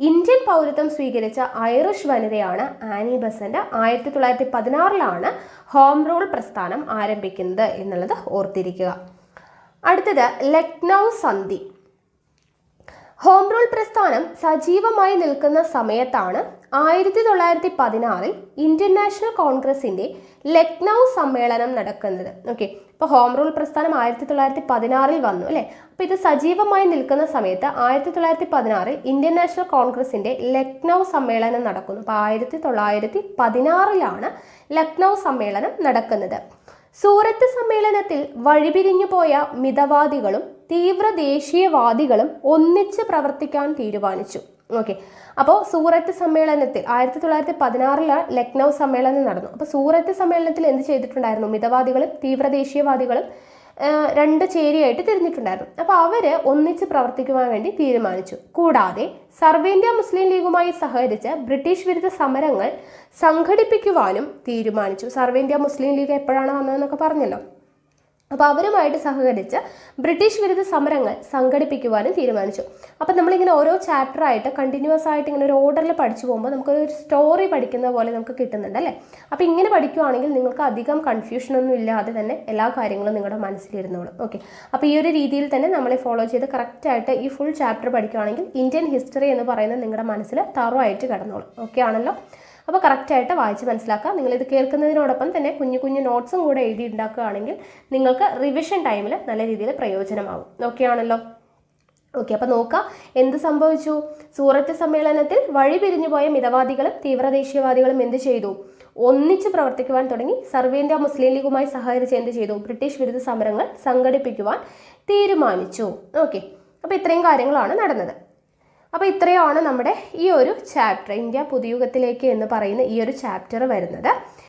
ഇന്ത്യൻ പൗരത്വം സ്വീകരിച്ച ഐറിഷ് വനിതയാണ് ആനി ബെസന്റ്. 1916 ഹോം റൂൾ പ്രസ്ഥാനം ആരംഭിക്കുന്നത് എന്നുള്ളത് ഓർത്തിരിക്കുക. അടുത്തത് ലക്നൗ സന്ധി. ഹോം റൂൾ പ്രസ്ഥാനം സജീവമായി നിൽക്കുന്ന സമയത്താണ് 1916 ഇന്ത്യൻ നാഷണൽ കോൺഗ്രസിന്റെ ലക്നൗ സമ്മേളനം നടക്കുന്നത്. ഓക്കെ, അപ്പോൾ ഹോം റൂൾ പ്രസ്ഥാനം 1916 വന്നു അല്ലേ. അപ്പോൾ ഇത് സജീവമായി നിൽക്കുന്ന സമയത്ത് 1916 ഇന്ത്യൻ നാഷണൽ കോൺഗ്രസിന്റെ ലക്നൗ സമ്മേളനം നടക്കുന്നു. അപ്പോൾ 1916 ലക്നൗ സമ്മേളനം നടക്കുന്നത്. സൂറത്ത് സമ്മേളനത്തിൽ വഴിപിരിഞ്ഞു പോയ മിതവാദികളും തീവ്ര ദേശീയവാദികളും ഒന്നിച്ച് പ്രവർത്തിക്കാൻ തീരുമാനിച്ചു. ഓക്കെ. അപ്പോൾ സൂറത്ത് സമ്മേളനത്തിൽ 1916 ലക്നൗ സമ്മേളനം നടന്നു. അപ്പോൾ സൂറത്ത് സമ്മേളനത്തിൽ എന്ത് ചെയ്തിട്ടുണ്ടായിരുന്നു? മിതവാദികളും തീവ്രദേശീയവാദികളും രണ്ട് ചേരിയായിട്ട് തിരിഞ്ഞിട്ടുണ്ടായിരുന്നു. അപ്പോൾ അവർ ഒന്നിച്ച് പ്രവർത്തിക്കുവാൻ വേണ്ടി തീരുമാനിച്ചു. കൂടാതെ സർവേന്ത്യ മുസ്ലിം ലീഗുമായി സഹകരിച്ച് ബ്രിട്ടീഷ് വിരുദ്ധ സമരങ്ങൾ സംഘടിപ്പിക്കുവാനും തീരുമാനിച്ചു. സർവേന്ത്യ മുസ്ലിം ലീഗ് എപ്പോഴാണ് വന്നതെന്നൊക്കെ പറഞ്ഞല്ലോ. അപ്പോൾ അവരുമായിട്ട് സഹകരിച്ച് ബ്രിട്ടീഷ് വിരുദ്ധ സമരങ്ങൾ സംഘടിപ്പിക്കുവാനും തീരുമാനിച്ചു. അപ്പം നമ്മളിങ്ങനെ ഓരോ ചാപ്റ്ററായിട്ട് കണ്ടിന്യൂസ് ആയിട്ട് ഇങ്ങനെ ഒരു ഓർഡറിൽ പഠിച്ചു പോകുമ്പോൾ നമുക്കൊരു സ്റ്റോറി പഠിക്കുന്ന പോലെ നമുക്ക് കിട്ടുന്നുണ്ട് അല്ലേ. അപ്പോൾ ഇങ്ങനെ പഠിക്കുവാണെങ്കിൽ നിങ്ങൾക്ക് അധികം കൺഫ്യൂഷനൊന്നും ഇല്ലാതെ തന്നെ എല്ലാ കാര്യങ്ങളും നിങ്ങളുടെ മനസ്സിലിരുന്നോളും. ഓക്കെ. അപ്പോൾ ഈ ഒരു രീതിയിൽ തന്നെ നമ്മളെ ഫോളോ ചെയ്ത് കറക്റ്റായിട്ട് ഈ ഫുൾ ചാപ്റ്റർ പഠിക്കുകയാണെങ്കിൽ ഇന്ത്യൻ ഹിസ്റ്ററി എന്ന് പറയുന്നത് നിങ്ങളുടെ മനസ്സിൽ തറോ ആയിട്ട് കിടന്നോളും. ഓക്കെ ആണല്ലോ. അപ്പോൾ കറക്റ്റായിട്ട് വായിച്ച് മനസ്സിലാക്കുക. നിങ്ങളിത് കേൾക്കുന്നതിനോടൊപ്പം തന്നെ കുഞ്ഞു കുഞ്ഞു നോട്ട്സും കൂടെ എഴുതി ഉണ്ടാക്കുകയാണെങ്കിൽ നിങ്ങൾക്ക് റിവിഷൻ ടൈമിൽ നല്ല രീതിയിൽ പ്രയോജനമാകും. ഓക്കെ ആണല്ലോ. ഓക്കെ. അപ്പോൾ നോക്കാം എന്ത് സംഭവിച്ചു. സൂറത്ത് സമ്മേളനത്തിൽ വഴി പിരിഞ്ഞുപോയ മിതവാദികളും തീവ്രദേശീയവാദികളും എന്ത് ചെയ്തു? ഒന്നിച്ച് പ്രവർത്തിക്കുവാൻ തുടങ്ങി. സർവേന്ത്യ മുസ്ലിം ലീഗുമായി സഹകരിച്ച് എന്ത് ചെയ്തു? ബ്രിട്ടീഷ് വിരുദ്ധ സമരങ്ങൾ സംഘടിപ്പിക്കുവാൻ തീരുമാനിച്ചു. ഓക്കെ. അപ്പോൾ ഇത്രയും കാര്യങ്ങളാണ് നടന്നത്. അപ്പോൾ ഇത്രയാണ് നമ്മുടെ ഈ ഒരു ചാപ്റ്റർ, ഇന്ത്യ പുതുയുഗത്തിലേക്ക് എന്ന് പറയുന്ന ഈ ഒരു ചാപ്റ്റർ വരുന്നത്.